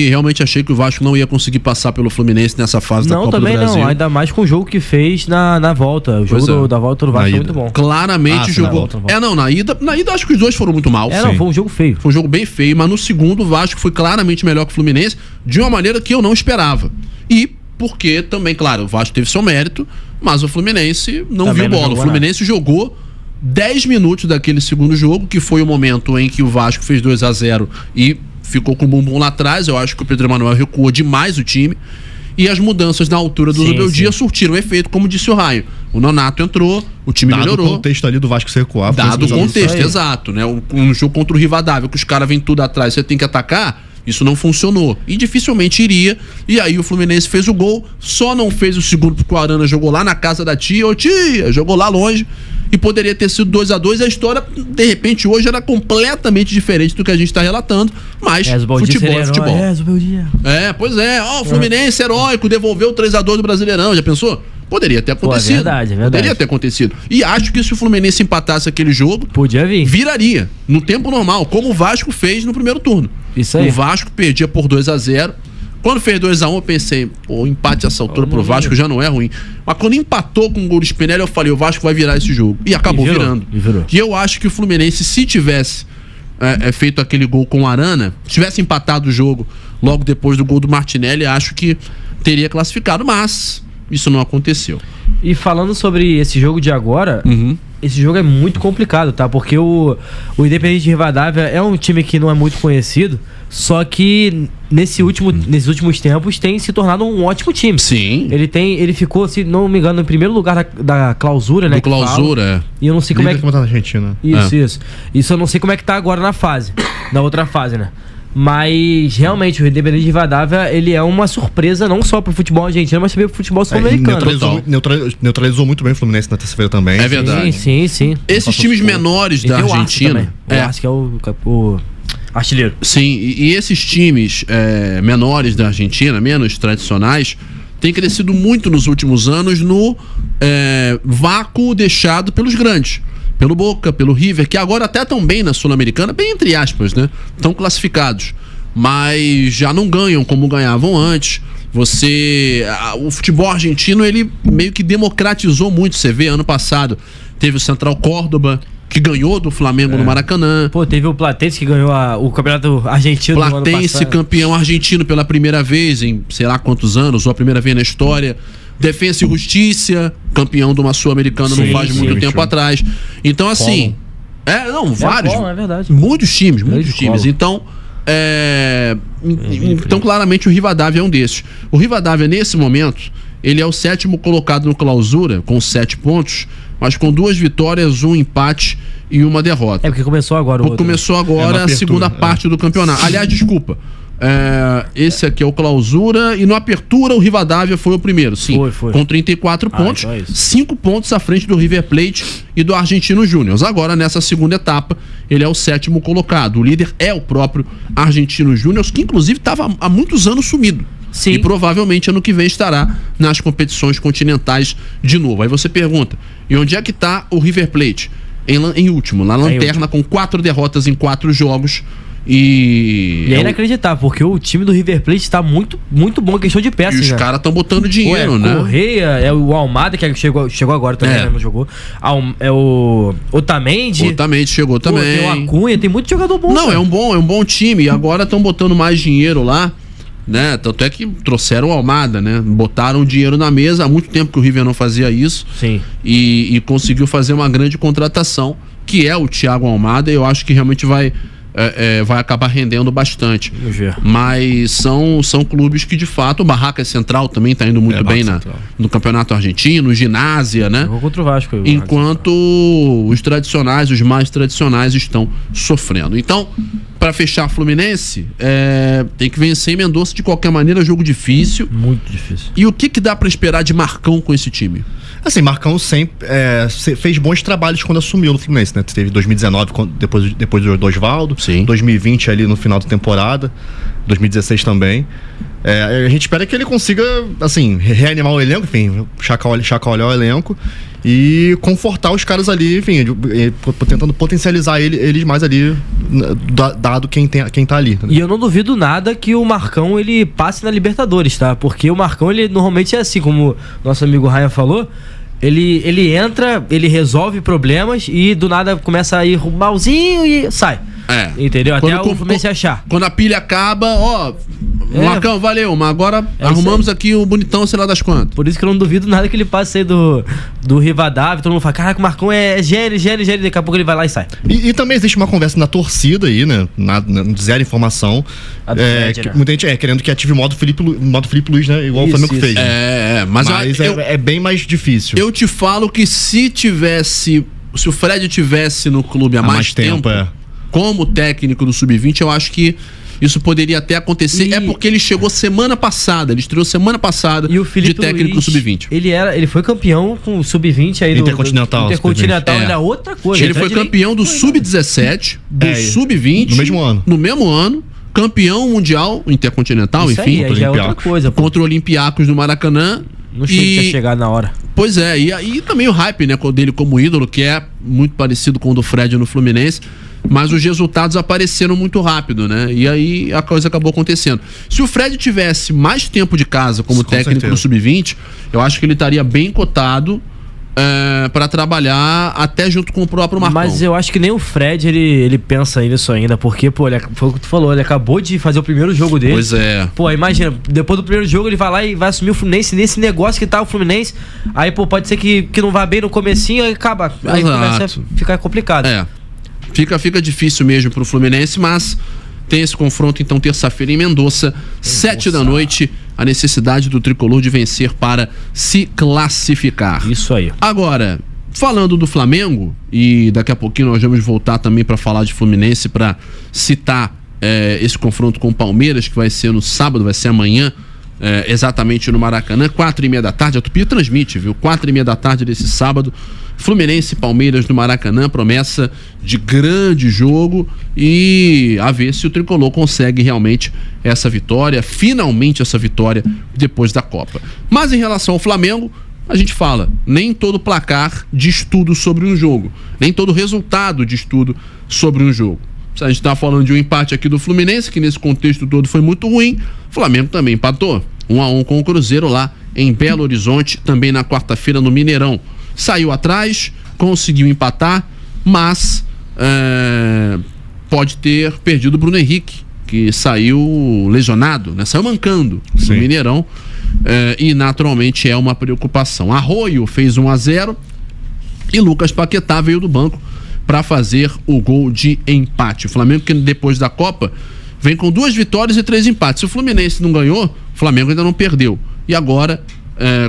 realmente achei que o Vasco não ia conseguir passar pelo Fluminense nessa fase da Copa do Brasil. Não, ainda mais com o jogo que fez na volta. O jogo da volta do Vasco foi muito bom. Claramente jogou. Na ida acho que os dois foram muito mal. Foi um jogo feio. Foi um jogo bem feio, mas no segundo o Vasco foi claramente melhor que o Fluminense, de uma maneira que eu não esperava. E porque também, claro, o Vasco teve seu mérito, mas o Fluminense não viu bola. O Fluminense jogou 10 minutos daquele segundo jogo, que foi o momento em que o Vasco fez 2-0 e ficou com o bumbum lá atrás. Eu acho que o Pedro Emanuel recuou demais o time. E as mudanças na altura do Zubeldia surtiram efeito, como disse o Raio. O Nonato entrou, o time melhorou. Dado o contexto ali do Vasco se recuar. Dado o contexto, exato, né? Um jogo contra o Rivadavia, que os caras vêm tudo atrás, você tem que atacar. Isso não funcionou. E dificilmente iria. E aí o Fluminense fez o gol. Só não fez o segundo porque o Arana jogou lá na casa da tia. Ô tia, jogou lá longe. E poderia ter sido 2-2. A história, de repente, hoje era completamente diferente do que a gente está relatando. Mas futebol é futebol. Pois é. O Fluminense heróico devolveu o 3-2 do Brasileirão. Já pensou? Poderia ter acontecido. É verdade. Poderia ter acontecido. E acho que se o Fluminense empatasse aquele jogo, podia vir. Viraria no tempo normal, como o Vasco fez no primeiro turno. Isso aí. O Vasco perdia por 2-0. Quando fez 2-1, eu pensei, o empate a essa altura pro Vasco já não é ruim. Mas quando empatou com o gol do Spinelli, eu falei, o Vasco vai virar esse jogo. E acabou virando. E eu acho que o Fluminense, se tivesse feito aquele gol com o Arana, se tivesse empatado o jogo logo depois do gol do Martinelli, acho que teria classificado, mas isso não aconteceu. E falando sobre esse jogo de agora, esse jogo é muito complicado, tá? Porque o Independente de Rivadavia é um time que não é muito conhecido, só que nesses últimos tempos tem se tornado um ótimo time. Sim. Ele ficou, se não me engano, em primeiro lugar da clausura, né? Do clausura, E eu não sei como é que tá na Argentina. Isso. Isso eu não sei como é que tá agora na outra fase, né? Mas realmente o Independente Rivadavia, ele é uma surpresa não só pro futebol argentino, mas também pro futebol sul-americano. Neutralizou muito bem o Fluminense na terça-feira também. É verdade. Sim. Esses times menores da Argentina. O Arce que é o artilheiro. Sim, e esses times menores da Argentina, menos tradicionais, têm crescido muito nos últimos anos no vácuo deixado pelos grandes. Pelo Boca, pelo River, que agora até estão bem na Sul-Americana, bem entre aspas, né? Estão classificados, mas já não ganham como ganhavam antes. O futebol argentino, ele meio que democratizou muito. Você vê, ano passado teve o Central Córdoba, que ganhou do Flamengo no Maracanã. Pô, teve o Platense que ganhou o campeonato argentino no ano passado. Platense, campeão argentino pela primeira vez em sei lá quantos anos, ou a primeira vez na história. Defensa e Justiça, campeão de uma Sul-Americana não faz muito tempo atrás. Então, assim... vários. É verdade. Muitos times. Então, então, claramente, o Rivadavia é um desses. O Rivadavia, nesse momento, ele é o 7º colocado no Clausura, com 7 pontos, mas com 2 vitórias, 1 empate e 1 derrota. Porque começou agora Começou agora a segunda parte do campeonato. Aliás, desculpa. Esse aqui é o Clausura, e no Apertura o Rivadavia foi o primeiro, sim, foi. com 34 pontos, então 5 pontos à frente do River Plate e do Argentino Júnior. Agora, nessa segunda etapa, ele é o 7º colocado. O líder é o próprio Argentino Júnior, que inclusive estava há muitos anos sumido. Sim. E provavelmente ano que vem estará nas competições continentais de novo. Aí você pergunta, e onde é que está o River Plate? Em último, na lanterna, com 4 derrotas em 4 jogos. E é inacreditável, porque o time do River Plate está muito, muito bom em questão de peças. E os caras estão botando dinheiro, né? Correia, o Almada, que chegou agora também, né? Não jogou. O Otamendi. O Otamendi chegou também. Tem o Acunha, tem muito jogador bom. Não, é um bom time. E agora estão botando mais dinheiro lá, né? Tanto é que trouxeram o Almada, né? Botaram dinheiro na mesa. Há muito tempo que o River não fazia isso. Sim. E conseguiu fazer uma grande contratação, que é o Thiago Almada. E eu acho que realmente vai acabar rendendo bastante. Mas são clubes que, de fato, o Barracas Central também está indo muito bem no Campeonato Argentino, o Ginásia, né? Jogou contra o Vasco. Enquanto os tradicionais, os mais tradicionais, estão sofrendo. Então, para fechar Fluminense, tem que vencer em Mendoza de qualquer maneira, jogo difícil. Muito difícil. E o que dá para esperar de Marcão com esse time? Assim, Marcão sempre fez bons trabalhos quando assumiu no Fluminense, né? Teve 2019, depois do Osvaldo. Sim. 2020 ali no final da temporada. 2016 também. A gente espera que ele consiga, assim, reanimar o elenco, enfim, chacoalhar o elenco e confortar os caras ali, enfim, tentando potencializar eles mais ali, dado quem tá ali. E eu não duvido nada que o Marcão, ele passe na Libertadores, tá? Porque o Marcão, ele normalmente é assim, como nosso amigo Ryan falou, ele entra, ele resolve problemas e do nada começa a ir malzinho e sai. Entendeu? Até o Fluminense achar. Quando a pilha acaba, Marcão, valeu, mas agora arrumamos aqui o bonitão, sei lá das quantas. Por isso que eu não duvido nada que ele passe aí do Rivadavia, todo mundo fala, caraca, o Marcão é gênio, daqui a pouco ele vai lá e sai. E também existe uma conversa na torcida aí, né? Zero informação. Muita gente querendo que ative o modo Felipe Luiz, né? Igual o Flamengo fez. Mas é bem mais difícil. Eu te falo que se o Fred tivesse no clube há mais tempo como técnico do Sub-20, eu acho que isso poderia até acontecer. Porque ele chegou semana passada, ele estreou semana passada de técnico do Sub-20. Ele foi campeão com o Sub-20 aí Intercontinental. Intercontinental era outra coisa. Ele foi campeão do Sub-17, do Sub-20. No mesmo ano. Campeão mundial, Intercontinental, isso enfim. Aí, já é outra coisa. Contra o Olympiacos do Maracanã. Não tinha chegado na hora. Pois é, e também o hype, né, dele como ídolo, que é muito parecido com o do Fred no Fluminense. Mas os resultados apareceram muito rápido, né? E aí a coisa acabou acontecendo. Se o Fred tivesse mais tempo de casa como técnico do Sub-20, eu acho que ele estaria bem cotado para trabalhar até junto com o próprio Marcão. Mas eu acho que nem o Fred ele pensa nisso ainda, porque, foi o que tu falou, ele acabou de fazer o primeiro jogo dele. Pois é. Imagina, depois do primeiro jogo ele vai lá e vai assumir o Fluminense nesse negócio que tá o Fluminense. Aí, pode ser que não vá bem no comecinho e acaba. Aí começa a ficar complicado. Fica difícil mesmo pro Fluminense, mas tem esse confronto então terça-feira em Mendoza, 7 da noite, a necessidade do tricolor de vencer para se classificar. Isso aí. Agora, falando do Flamengo, e daqui a pouquinho nós vamos voltar também para falar de Fluminense, para citar esse confronto com o Palmeiras, que vai ser no sábado, vai ser amanhã, exatamente no Maracanã, 4h30 da tarde. A Tupi transmite, viu? 4h30 da tarde desse sábado, Fluminense e Palmeiras no Maracanã, promessa de grande jogo, e a ver se o Tricolor consegue realmente essa vitória, finalmente essa vitória depois da Copa. Mas em relação ao Flamengo, a gente fala, nem todo placar diz tudo sobre um jogo, nem todo resultado diz tudo sobre um jogo. A gente está falando de um empate aqui do Fluminense, que nesse contexto todo foi muito ruim. O Flamengo também empatou 1-1 com o Cruzeiro lá em Belo Horizonte, também na quarta-feira no Mineirão. Saiu atrás, conseguiu empatar, mas pode ter perdido o Bruno Henrique, que saiu lesionado, né? Saiu mancando no Mineirão, e naturalmente é uma preocupação. Arroio fez 1-0 e Lucas Paquetá veio do banco para fazer o gol de empate. O Flamengo, que depois da Copa vem com 2 vitórias e 3 empates. Se o Fluminense não ganhou, o Flamengo ainda não perdeu. E agora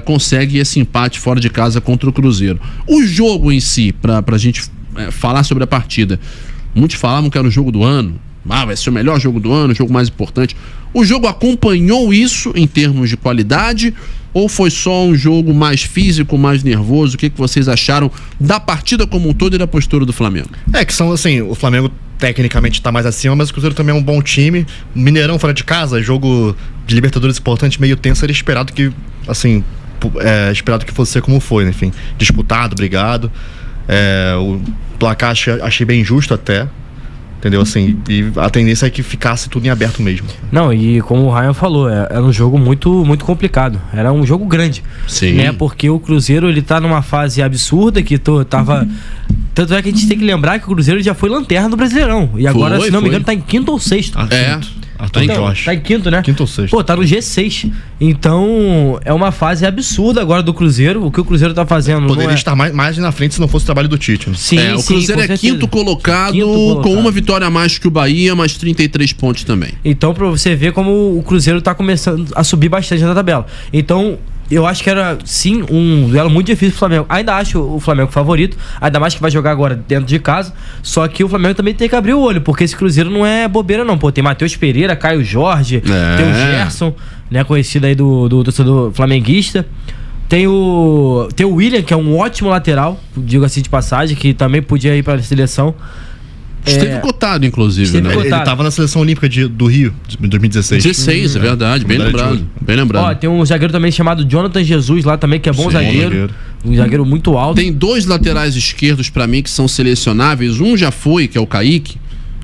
consegue esse empate fora de casa contra o Cruzeiro. O jogo em si, para a gente falar sobre a partida, muitos falavam que era o jogo do ano. Vai ser o melhor jogo do ano, o jogo mais importante. O jogo acompanhou isso em termos de qualidade, ou foi só um jogo mais físico, mais nervoso? O que vocês acharam da partida como um todo e da postura do Flamengo? Que são assim, o Flamengo tecnicamente está mais acima, mas o Cruzeiro também é um bom time. Mineirão fora de casa, jogo de Libertadores importante, meio tenso, era esperado que, assim, esperado que fosse ser como foi, enfim, disputado, brigado. O placar achei bem justo até. Entendeu? Assim, e a tendência é que ficasse tudo em aberto mesmo. Não, e como o Ryan falou, era um jogo muito, muito complicado. Era um jogo grande. Sim. Né? Porque o Cruzeiro, ele tá numa fase absurda, que tava... Tanto é que a gente tem que lembrar que o Cruzeiro já foi lanterna do Brasileirão. E agora, se não me engano, tá em quinto ou sexto. Tá em quinto, né? Quinto ou sexto. Pô, tá no G6. Então, é uma fase absurda agora do Cruzeiro. O que o Cruzeiro tá fazendo... Poderia estar mais na frente se não fosse o trabalho do Tite. Né? Sim, o Cruzeiro é quinto colocado, com uma vitória a mais que o Bahia, mas 33 pontos também. Então, pra você ver como o Cruzeiro tá começando a subir bastante na tabela. Então... eu acho que era, sim, um duelo muito difícil pro Flamengo. Ainda acho o Flamengo favorito, ainda mais que vai jogar agora dentro de casa. Só que o Flamengo também tem que abrir o olho, porque esse Cruzeiro não é bobeira não. Pô, tem Matheus Pereira, Caio Jorge, tem o Gerson, né, conhecido aí do torcedor flamenguista. Tem o William, que é um ótimo lateral, digo assim de passagem, que também podia ir para a seleção. Esteve cotado, inclusive, né? Ele estava na seleção olímpica do Rio, de 2016. 16, é verdade, bem lembrado. Bem lembrado. Ó, tem um zagueiro também chamado Jonathan Jesus lá também, que é bom zagueiro. Um zagueiro muito alto. Tem 2 laterais esquerdos pra mim que são selecionáveis. Um já foi, que é o Kaique,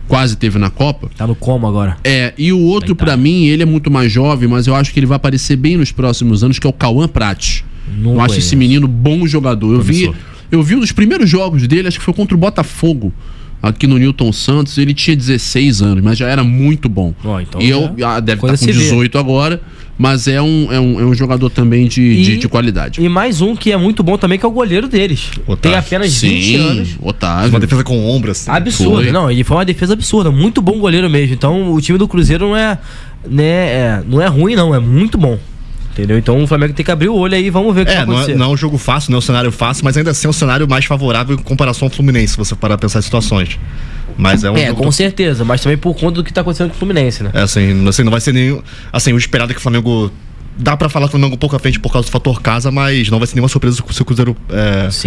quase teve na Copa. Tá no como agora. E o outro pra mim, ele é muito mais jovem, mas eu acho que ele vai aparecer bem nos próximos anos, que é o Cauã Prates. Eu acho esse menino bom jogador. Eu vi um dos primeiros jogos dele, acho que foi contra o Botafogo, aqui no Newton Santos. Ele tinha 16 anos, mas já era muito bom. Então e deve estar com 18 agora, mas é um jogador também de qualidade. E mais um que é muito bom também, que é o goleiro deles. Otávio. Tem apenas 20 anos. Otávio. Uma defesa com ombro, assim. Absurdo. Não, ele foi uma defesa absurda. Muito bom goleiro mesmo. Então o time do Cruzeiro não é ruim, não. É muito bom. Entendeu? Então o Flamengo tem que abrir o olho aí e vamos ver o que vai acontecer. Não é um jogo fácil, não é um cenário fácil, mas ainda assim é um cenário mais favorável em comparação ao Fluminense, se você parar a pensar em situações. Mas é um jogo com certeza, mas também por conta do que tá acontecendo com o Fluminense, né? Assim, não vai ser nenhum... Assim, o esperado é que o Flamengo... Dá pra falar que o Flamengo um pouco à frente por causa do fator casa, mas não vai ser nenhuma surpresa se o Cruzeiro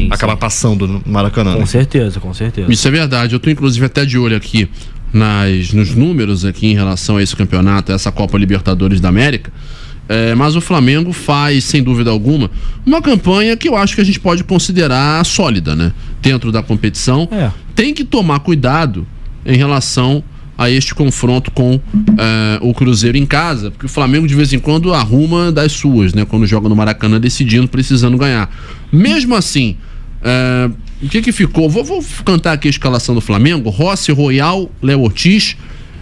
acabar passando no Maracanã. Com certeza, com certeza. Isso é verdade. Eu tô inclusive até de olho aqui nos números aqui em relação a esse campeonato, a essa Copa Libertadores da América. Mas o Flamengo faz, sem dúvida alguma, uma campanha que eu acho que a gente pode considerar sólida, né? Dentro da competição. Tem que tomar cuidado em relação a este confronto com o Cruzeiro em casa, porque o Flamengo de vez em quando arruma das suas, né? Quando joga no Maracanã decidindo, precisando ganhar. Mesmo assim, o que ficou? Vou cantar aqui a escalação do Flamengo: Rossi, Royal, Léo Ortiz,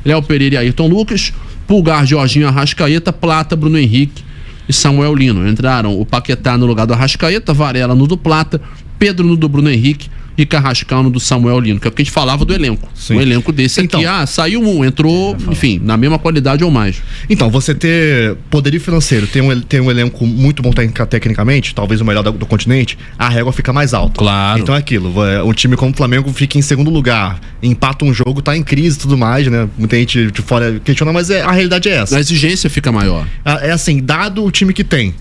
Léo Pereira e Ayrton Lucas, Pulgar, Jorginho, Arrascaeta, Plata, Bruno Henrique e Samuel Lino. Entraram o Paquetá no lugar do Arrascaeta, Varela no do Plata, Pedro no do Bruno Henrique, e Carrascal no do Samuel Lino, que é o que a gente falava do elenco. Sim. Um elenco desse aqui, saiu um, entrou, enfim, na mesma qualidade ou mais. Então, você ter poderio financeiro, ter um elenco muito bom tecnicamente, talvez o melhor do continente, a régua fica mais alta. Claro. Então é aquilo, um time como o Flamengo fica em segundo lugar, empata um jogo, tá em crise e tudo mais, né? Muita gente de fora questiona, mas a realidade é essa. A exigência fica maior. É assim, dado o time que tem,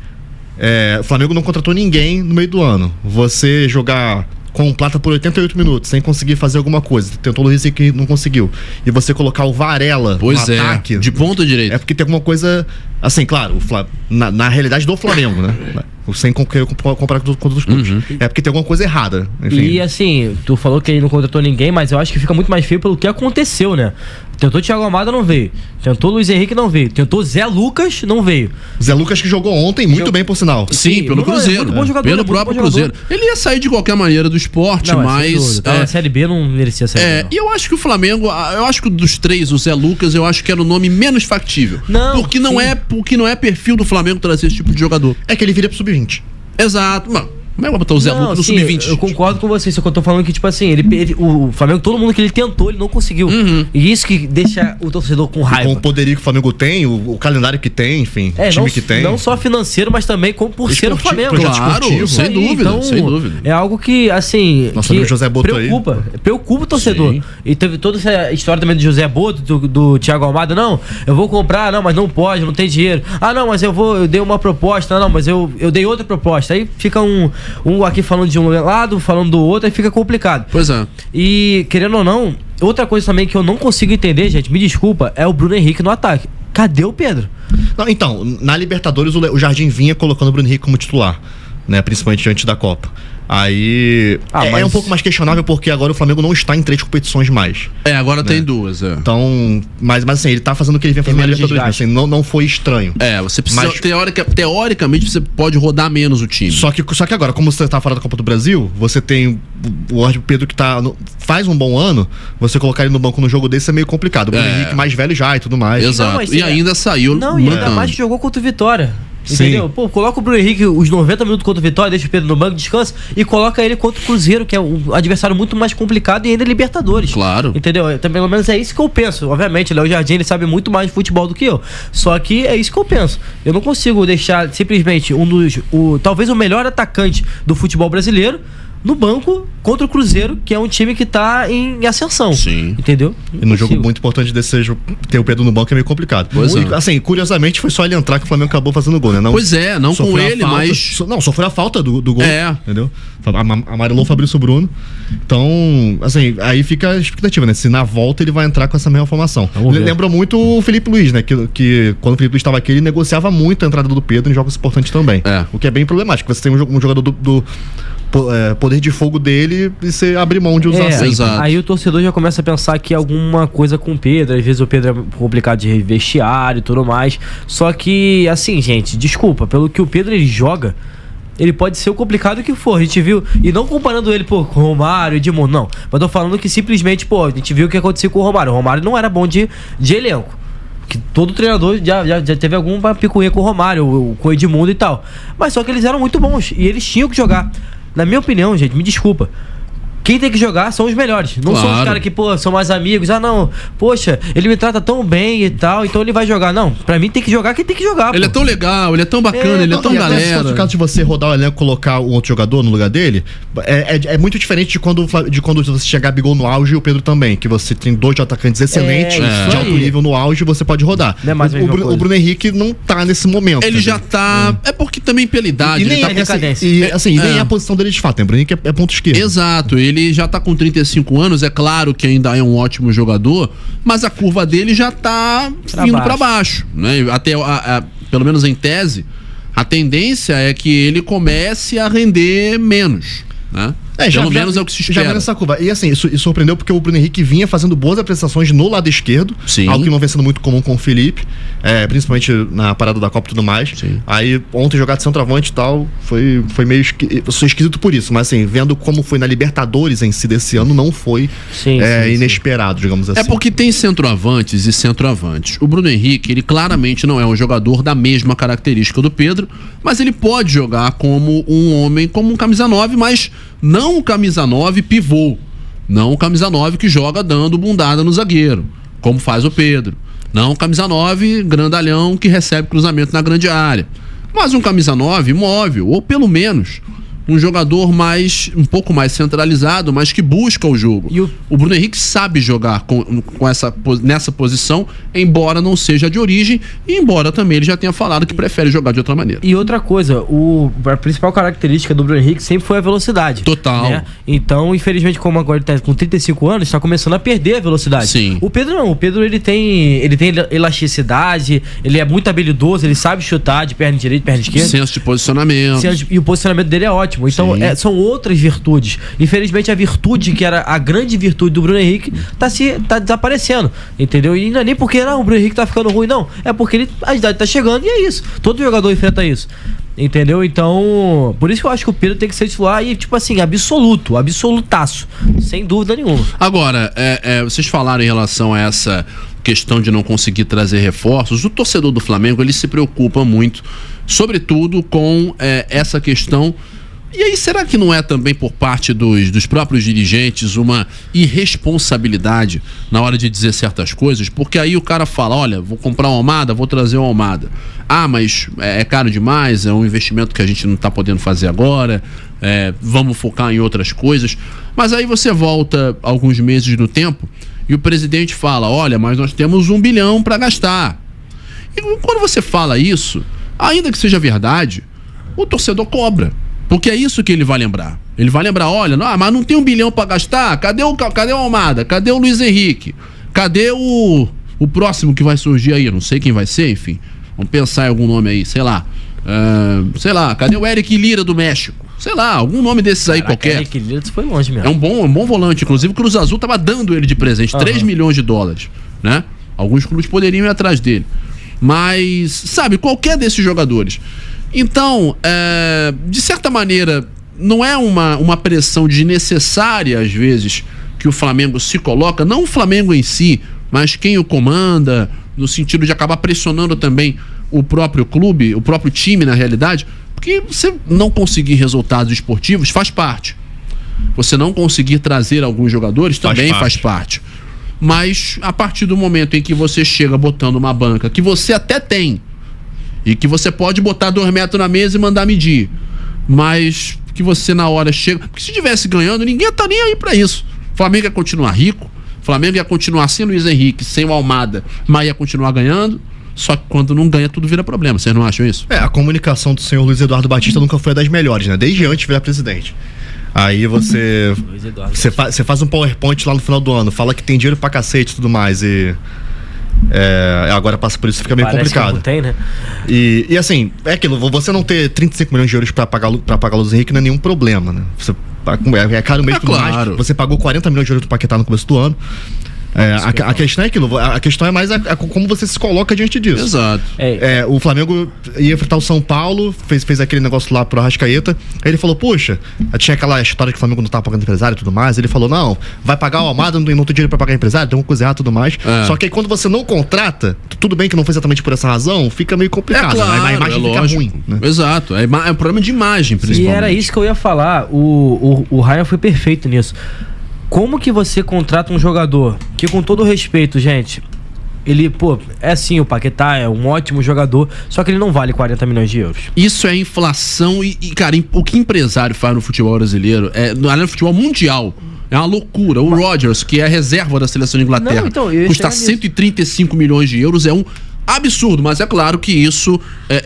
o Flamengo não contratou ninguém no meio do ano. Você jogar com Plata por 88 minutos, sem conseguir fazer alguma coisa, tentou o Luiz Henrique, não conseguiu, e você colocar o Varela no ataque, de ponta direita, é porque tem alguma coisa, assim, claro, na realidade do Flamengo, né? Sem comparar com outros clubes. É porque tem alguma coisa errada. Enfim. E assim, tu falou que ele não contratou ninguém, mas eu acho que fica muito mais feio pelo que aconteceu, né? Tentou Thiago Almada, não veio. Tentou Luiz Henrique, não veio. Tentou Zé Lucas, não veio. Zé Lucas que jogou ontem muito bem, por sinal. Sim, pelo Cruzeiro. Muito bom jogador, pelo próprio Cruzeiro. Ele ia sair de qualquer maneira do esporte, mas... Na Série B não merecia sair. E eu acho que o Flamengo, eu acho que dos três, o Zé Lucas, eu acho que era o nome menos factível. Porque não é perfil do Flamengo trazer esse tipo de jogador. É que ele vira pro sub-20. Exato, mano. Como é que vai botar o Zé Lucas no sub-20? Eu concordo com você, só que eu tô falando que, tipo assim, o Flamengo, todo mundo que ele tentou, ele não conseguiu. E isso que deixa o torcedor com raiva. Com o poderio que o Flamengo tem, o calendário que tem, enfim, o time que tem. Não só financeiro, mas também por ser o Flamengo. Claro, sem dúvida, então, sem dúvida. É algo que, assim, nosso amigo José Boto preocupa o torcedor. Sim. E teve toda essa história também do José Boto, do Thiago Almada. Não, eu vou comprar, não, mas não pode, não tem dinheiro. Ah, não, mas eu dei uma proposta, não, mas eu dei outra proposta. Aí fica um aqui falando de um lado, falando do outro, aí fica complicado. Pois é. E, querendo ou não, outra coisa também que eu não consigo entender, gente, me desculpa, é o Bruno Henrique no ataque. Cadê o Pedro? Não, então, na Libertadores o Jardim vinha colocando o Bruno Henrique como titular, né, principalmente antes da Copa. Aí é um pouco mais questionável porque agora o Flamengo não está em 3 competições mais. Agora tem 2, Então, mas assim, ele tá fazendo o que ele vem fazendo na Libertadores, assim, não foi estranho. Você precisa, teoricamente, você pode rodar menos o time. Só que agora, como você tá fora da Copa do Brasil, você tem o Pedro que faz um bom ano, você colocar ele no banco no jogo desse é meio complicado. O Bruno Henrique mais velho já e tudo mais. Exato. E ainda saiu. Não, e ainda mais que jogou contra o Vitória. Entendeu? Sim. Pô, coloca o Bruno Henrique os 90 minutos contra o Vitória, deixa o Pedro no banco, descansa e coloca ele contra o Cruzeiro, que é um adversário muito mais complicado e ainda Libertadores. Claro. Entendeu? Então, pelo menos é isso que eu penso. Obviamente, o Léo Jardim ele sabe muito mais de futebol do que eu. Só que é isso que eu penso. Eu não consigo deixar simplesmente talvez o melhor atacante do futebol brasileiro no banco contra o Cruzeiro, que é um time que tá em ascensão. Sim. Entendeu? E no jogo muito importante desse ter o Pedro no banco é meio complicado. Assim, curiosamente, foi só ele entrar que o Flamengo acabou fazendo gol, né? Não com ele, mas... sofreu a falta do gol. Entendeu? Amarelou o Fabrício Bruno. Então, assim, aí fica a expectativa, né? Se na volta ele vai entrar com essa mesma formação. Lembra muito o Felipe Luiz, né? Que quando o Felipe Luiz estava aqui, ele negociava muito a entrada do Pedro em jogos importantes também. O que é bem problemático. Você tem um jogador do poder de fogo dele e você abre mão de usar sempre. Exato. Aí o torcedor já começa a pensar que alguma coisa com o Pedro, às vezes o Pedro é complicado de vestiário e tudo mais. Só que, assim, gente, desculpa, pelo que o Pedro ele joga, ele pode ser o complicado que for. A gente viu, e não comparando ele com o Romário e Edmundo, não. Mas tô falando que simplesmente, a gente viu o que aconteceu com o Romário. O Romário não era bom de elenco. Que todo treinador já teve alguma picuinha com o Romário, com o Edmundo e tal. Mas só que eles eram muito bons e eles tinham que jogar. Na minha opinião, gente, me desculpa, quem tem que jogar são os melhores. Não são os caras que, são mais amigos. Ah, não, poxa, ele me trata tão bem e tal, então ele vai jogar. Não, pra mim tem que jogar quem tem que jogar. Ele é tão legal, ele é tão bacana, ele é tão galera. Se fosse o caso de você rodar o elenco e colocar um outro jogador no lugar dele, é muito diferente de quando você chegar Gabigol no auge e o Pedro também, que você tem 2 atacantes excelentes, de alto nível no auge, você pode rodar. Não é mais o Bruno Henrique não tá nesse momento. Ele já tá... É porque também pela idade... E nem ele tá nem é a posição dele de fato. O Bruno Henrique é ponto esquerdo. Exato, ele já tá com 35 anos, é claro que ainda é um ótimo jogador, mas a curva dele já tá indo para baixo, né? Até pelo menos em tese, a tendência é que ele comece a render menos, né? Pelo menos é o que se espera. Já nessa curva. E assim, isso surpreendeu porque o Bruno Henrique vinha fazendo boas apresentações no lado esquerdo. Sim. Algo que não vem sendo muito comum com o Felipe. Principalmente na parada da Copa e tudo mais. Sim. Aí ontem jogar de centroavante e tal, foi meio esquisito por isso. Mas assim, vendo como foi na Libertadores em si desse ano, não foi inesperado, digamos assim. É porque tem centroavantes e centroavantes. O Bruno Henrique, ele claramente não é um jogador da mesma característica do Pedro, mas ele pode jogar como um homem, como um camisa 9, mas não Não o camisa 9 pivô. Não o camisa 9 que joga dando bundada no zagueiro, como faz o Pedro. Não o camisa 9 grandalhão que recebe cruzamento na grande área. Mas um camisa 9 móvel, ou pelo menos um jogador um pouco mais centralizado, mas que busca o jogo. O Bruno Henrique sabe jogar nessa posição, embora não seja de origem, e embora também ele já tenha falado que prefere jogar de outra maneira. E outra coisa, a principal característica do Bruno Henrique sempre foi a velocidade. Total. Né? Então, infelizmente, como agora ele tá com 35 anos, está começando a perder a velocidade. Sim. O Pedro não. O Pedro ele tem elasticidade, ele é muito habilidoso, ele sabe chutar de perna direita, perna esquerda. Senso de posicionamento. E o posicionamento dele é ótimo. Então, são outras virtudes. Infelizmente, a virtude que era a grande virtude do Bruno Henrique tá desaparecendo, entendeu? E não é nem porque o Bruno Henrique tá ficando ruim, não. É porque a idade tá chegando e é isso. Todo jogador enfrenta isso. Entendeu? Então, por isso que eu acho que o Pedro tem que ser titular e, tipo assim, absolutaço. Sem dúvida nenhuma. Agora, vocês falaram em relação a essa questão de não conseguir trazer reforços. O torcedor do Flamengo, ele se preocupa muito, sobretudo com essa questão. E aí, será que não é também por parte dos próprios dirigentes uma irresponsabilidade na hora de dizer certas coisas? Porque aí o cara fala, olha, vou comprar uma Almada, vou trazer uma Almada. Ah, mas é caro demais, é um investimento que a gente não está podendo fazer agora, vamos focar em outras coisas. Mas aí você volta alguns meses no tempo e o presidente fala, olha, mas nós temos 1 bilhão para gastar. E quando você fala isso, ainda que seja verdade, o torcedor cobra. Porque é isso que ele vai lembrar. Ele vai lembrar, olha, mas não tem 1 bilhão pra gastar? Cadê o Almada? Cadê o Luiz Henrique? Cadê o próximo que vai surgir aí? Eu não sei quem vai ser, enfim. Vamos pensar em algum nome aí, sei lá. Cadê o Eric Lira do México? Sei lá, algum nome desses aí qualquer. Eric Lira foi longe mesmo. É um bom volante. Inclusive o Cruz Azul tava dando ele de presente, 3 milhões de dólares, né? Alguns clubes poderiam ir atrás dele. Mas, sabe, qualquer desses jogadores. Então, de certa maneira, não é uma pressão desnecessária, às vezes, que o Flamengo se coloca, não o Flamengo em si, mas quem o comanda, no sentido de acabar pressionando também o próprio clube, o próprio time, na realidade, porque você não conseguir resultados esportivos faz parte. Você não conseguir trazer alguns jogadores também faz parte. Mas, a partir do momento em que você chega botando uma banca que você até tem, e que você pode botar 2 metros na mesa e mandar medir, mas que você na hora chega... Porque se estivesse ganhando, ninguém tá nem aí pra isso. O Flamengo ia continuar rico, o Flamengo ia continuar sem o Luiz Henrique, sem o Almada, mas ia continuar ganhando. Só que quando não ganha, tudo vira problema. Vocês não acham isso? A comunicação do senhor Luiz Eduardo Batista nunca foi das melhores, né? Desde antes de virar presidente. Aí você faz um PowerPoint lá no final do ano, fala que tem dinheiro pra cacete e tudo mais, e... agora passa por isso, fica meio complicado. Não tem, né? E assim, é aquilo, você não ter 35 milhões de euros pra pagar o Luiz Henrique não é nenhum problema, né? É caro mesmo, claro. Você pagou 40 milhões de euros do Paquetá no começo do ano. A questão é aquilo, a questão é mais como você se coloca diante disso. Exato. O Flamengo ia enfrentar o São Paulo, fez aquele negócio lá pro Arrascaeta. Aí ele falou, puxa, tinha aquela história que o Flamengo não tava pagando empresário e tudo mais. Ele falou, não, vai pagar o Almada, não tem dinheiro pra pagar empresário, tem uma coisa errada e tudo mais. Só que aí quando você não contrata, tudo bem que não foi exatamente por essa razão, fica meio complicado, claro, a imagem fica ruim, né? Exato, é um problema de imagem, principalmente. E era isso que eu ia falar, o Ryan foi perfeito nisso. Como que você contrata um jogador que, com todo respeito, gente, ele, é assim, o Paquetá é um ótimo jogador, só que ele não vale 40 milhões de euros. Isso é inflação cara, o que empresário faz no futebol brasileiro, no futebol mundial, é uma loucura. O Rodgers, que é a reserva da seleção de Inglaterra, custa 135 milhões de euros, é um absurdo, mas é claro que isso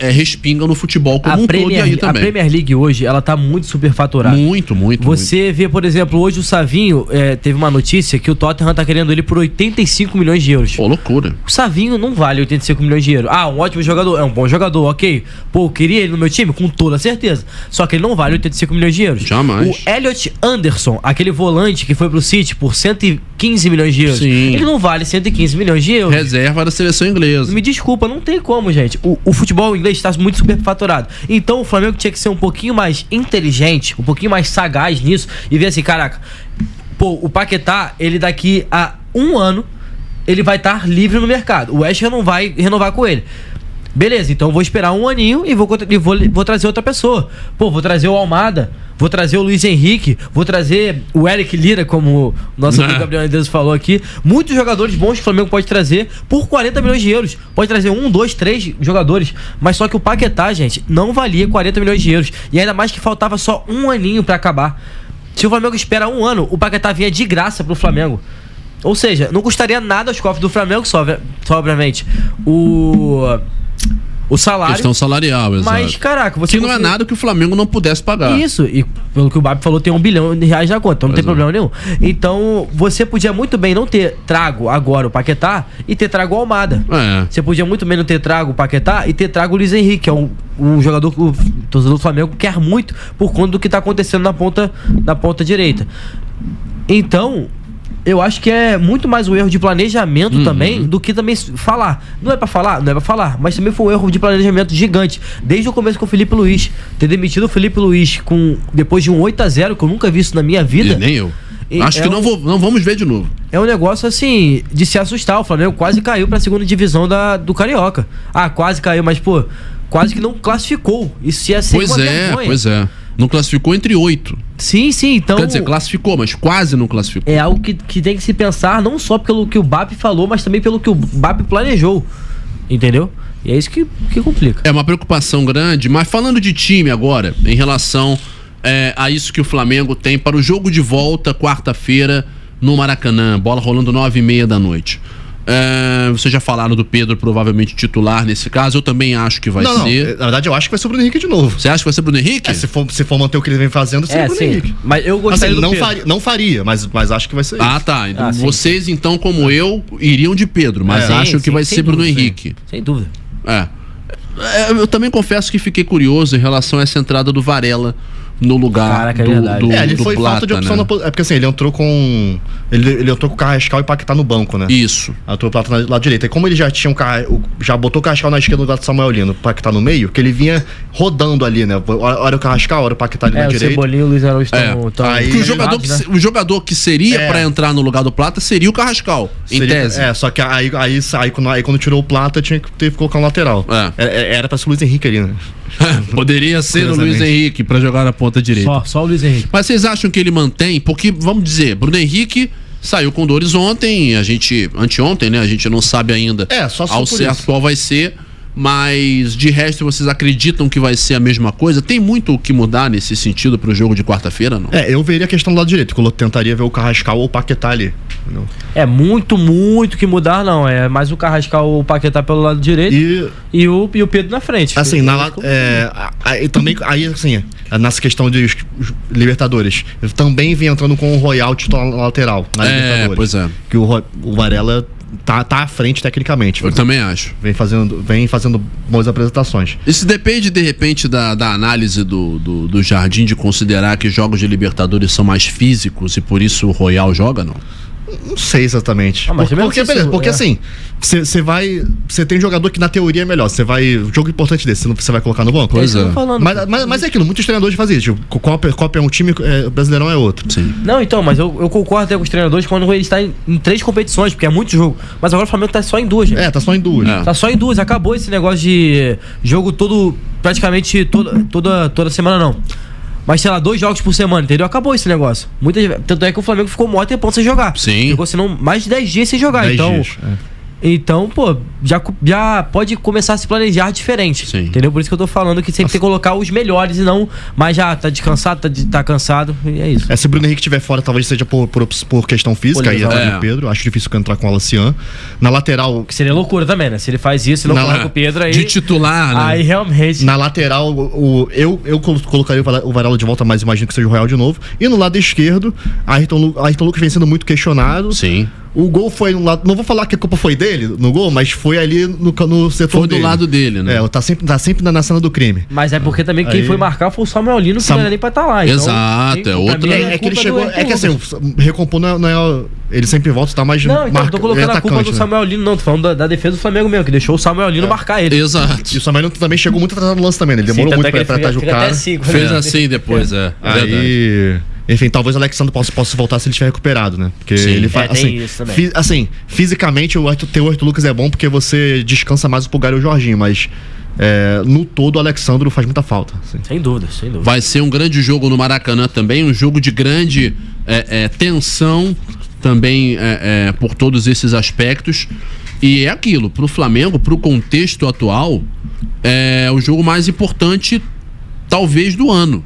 respinga no futebol como um todo e aí também. A Premier League hoje, ela tá muito superfaturada. Muito. Você vê, por exemplo, hoje o Savinho, teve uma notícia que o Tottenham tá querendo ele por 85 milhões de euros. Pô, loucura. O Savinho não vale 85 milhões de euros. Um ótimo jogador, é um bom jogador, ok. Eu queria ele no meu time, com toda certeza. Só que ele não vale 85 milhões de euros. Jamais. O Elliot Anderson, aquele volante que foi pro City por 115 milhões de euros. Sim. Ele não vale 115 milhões de euros. Reserva da seleção inglesa. Me desculpa, não tem como, gente. O futebol inglês está muito superfaturado. Então o Flamengo tinha que ser um pouquinho mais inteligente, um pouquinho mais sagaz nisso e ver assim, caraca, o Paquetá, ele daqui a 1 ano, ele vai estar livre no mercado. O West Ham não vai renovar com ele. Beleza, então eu vou esperar um aninho e vou trazer outra pessoa. Pô, vou trazer o Almada, vou trazer o Luiz Henrique, vou trazer o Eric Lira, como o nosso amigo Gabriel Mendes falou aqui. Muitos jogadores bons que o Flamengo pode trazer por 40 milhões de euros. Pode trazer 1, 2, 3 jogadores. Mas só que o Paquetá, gente, não valia 40 milhões de euros. E ainda mais que faltava só um aninho pra acabar. Se o Flamengo espera um ano, o Paquetá vinha de graça pro Flamengo. Ou seja, não custaria nada aos cofres do Flamengo, só obviamente o salário. Questão salarial, exato. Mas, caraca, você... Que não é nada que o Flamengo não pudesse pagar. Isso, e pelo que o Babi falou, tem R$1 bilhão na conta, então não tem problema nenhum. Então, você podia muito bem não ter trago agora o Paquetá e ter trago o Almada. Você podia muito bem não ter trago o Paquetá e ter trago o Luiz Henrique, que é um jogador que o torcedor do Flamengo quer muito por conta do que tá acontecendo na ponta direita. Então... eu acho que é muito mais um erro de planejamento também do que também falar. Não é pra falar, mas também foi um erro de planejamento gigante. Desde o começo com o Felipe Luiz. Ter demitido o Felipe Luiz depois de um 8-0, que eu nunca vi isso na minha vida. E nem eu. Acho que não vamos ver de novo. É um negócio assim, de se assustar. O Flamengo quase caiu pra segunda divisão do Carioca. Quase caiu, mas pô, quase que não classificou. Isso ia ser uma vergonha. Pois é. Não classificou entre 8. Sim, então... quer dizer, classificou, mas quase não classificou. É algo que tem que se pensar, não só pelo que o BAP falou, mas também pelo que o BAP planejou. Entendeu? E é isso que complica. É uma preocupação grande, mas falando de time agora, em relação a isso que o Flamengo tem para o jogo de volta, quarta-feira, no Maracanã. Bola rolando 9h30 da noite. Vocês já falaram do Pedro provavelmente titular nesse caso. Eu também acho que vai ser. Na verdade, eu acho que vai ser o Bruno Henrique de novo. Você acha que vai ser o Bruno Henrique? Se for manter o que ele vem fazendo, seria o Bruno Henrique. Mas eu gostaria do Pedro. Não faria, mas acho que vai ser isso. Tá. Então, vocês, então, como eu, iriam de Pedro, mas acham que vai ser Bruno Henrique. Sem dúvida. Eu também confesso que fiquei curioso em relação a essa entrada do Varela no lugar ele foi Plata, falta de opção, né? É porque assim, ele entrou com o Carrascal e Paquetá no banco, né? Isso. Entrou o Plata no lado direito. E como ele já tinha já botou o Carrascal na esquerda do lado do Samuel Lino, o Paquetá no meio, que ele vinha rodando ali, né? Hora o Carrascal, hora o Paquetá ali na direita. O Cebolinha e o Luiz Araújo o jogador que seria pra entrar no lugar do Plata seria o Carrascal, em tese. Só que aí quando tirou o Plata, tinha que ter que colocar um lateral. Era pra ser o Luiz Henrique ali, né? Poderia ser o Luiz Henrique pra jogar na ponta direita. Só o Luiz Henrique. Mas vocês acham que ele mantém? Porque, vamos dizer, Bruno Henrique saiu com dores ontem, anteontem, né? A gente não sabe ainda ao certo qual vai ser. Mas de resto, vocês acreditam que vai ser a mesma coisa? Tem muito o que mudar nesse sentido pro jogo de quarta-feira, não? Eu veria a questão do lado direito, que eu tentaria ver o Carrascal ou o Paquetá ali. Não. Muito que mudar, não. É mais o Carrascal ou o Paquetá pelo lado direito e o Pedro na frente. Assim, também, assim, nessa questão de Libertadores, também vem entrando com o Royal titular na lateral, na Libertadores. Pois é. Que o Varela tá à frente tecnicamente. Eu também acho. Vem fazendo boas apresentações. Isso depende, de repente, da análise do Jardim, de considerar que jogos de Libertadores são mais físicos e por isso o Royal joga, não? Não sei exatamente. Porque assim, você tem um jogador que na teoria é melhor. Jogo importante desse, você vai colocar no banco? Pois é. Mas é aquilo, muitos treinadores fazem isso. Tipo, Copa é um time, Brasileirão é outro. Sim. Não, então, mas eu concordo até com os treinadores quando ele está em 3 competições, porque é muito jogo. Mas agora o Flamengo tá só em 2, gente. Tá só em 2. Tá só em 2. Acabou esse negócio de jogo todo, praticamente toda semana, não. Mas, sei lá, 2 jogos por semana, entendeu? Acabou esse negócio. Tanto é que o Flamengo ficou mó tempão sem jogar. Sim. Ficou senão mais de 10 dias sem jogar. 10 dias, Então, pô, já pode começar a se planejar diferente. Sim. Entendeu? Por isso que eu tô falando que sempre tem que colocar os melhores e não, mas já tá descansado, tá cansado, e é isso. Se o Bruno Henrique estiver fora, talvez seja por questão física, aí o Pedro. Acho difícil entrar com o Alacian. Na lateral. Que seria loucura também, né? Se ele faz isso, não coloca o Pedro aí. De titular, né? Aí realmente. Na lateral, eu colocaria o Varela de volta, mas imagino que seja o Royal de novo. E no lado esquerdo, Ayrton Lucas vem sendo muito questionado. Sim. O gol foi no lado. Não vou falar que a culpa foi dele no gol, mas foi ali no setor foi dele. Do lado dele, né? Tá sempre na cena do crime. Mas é porque também quem foi marcar foi o Samuel Lino, que não era nem pra estar lá. Exato, então, outra. É que ele chegou. É que assim, recompor não é. Ele sempre volta, tá mais. Não, então, tô colocando a culpa do Samuel Lino, não. Tô falando da defesa do Flamengo mesmo, que deixou o Samuel Lino marcar ele. Exato. E o Samuel Lino também chegou muito atrás no lance também, né? Ele demorou muito pra atrás do cara. Fez assim depois, Aí. Enfim, talvez o Alexandre possa voltar se ele estiver recuperado, né? Porque Sim. ele faz. Assim, fisicamente, ter o Arthur Lucas é bom porque você descansa mais o Pulgar e o Jorginho, mas no todo o Alexandre faz muita falta. Assim. Sem dúvida. Vai ser um grande jogo no Maracanã também, um jogo de grande tensão também por todos esses aspectos. E é aquilo, pro Flamengo, pro contexto atual, é o jogo mais importante, talvez, do ano.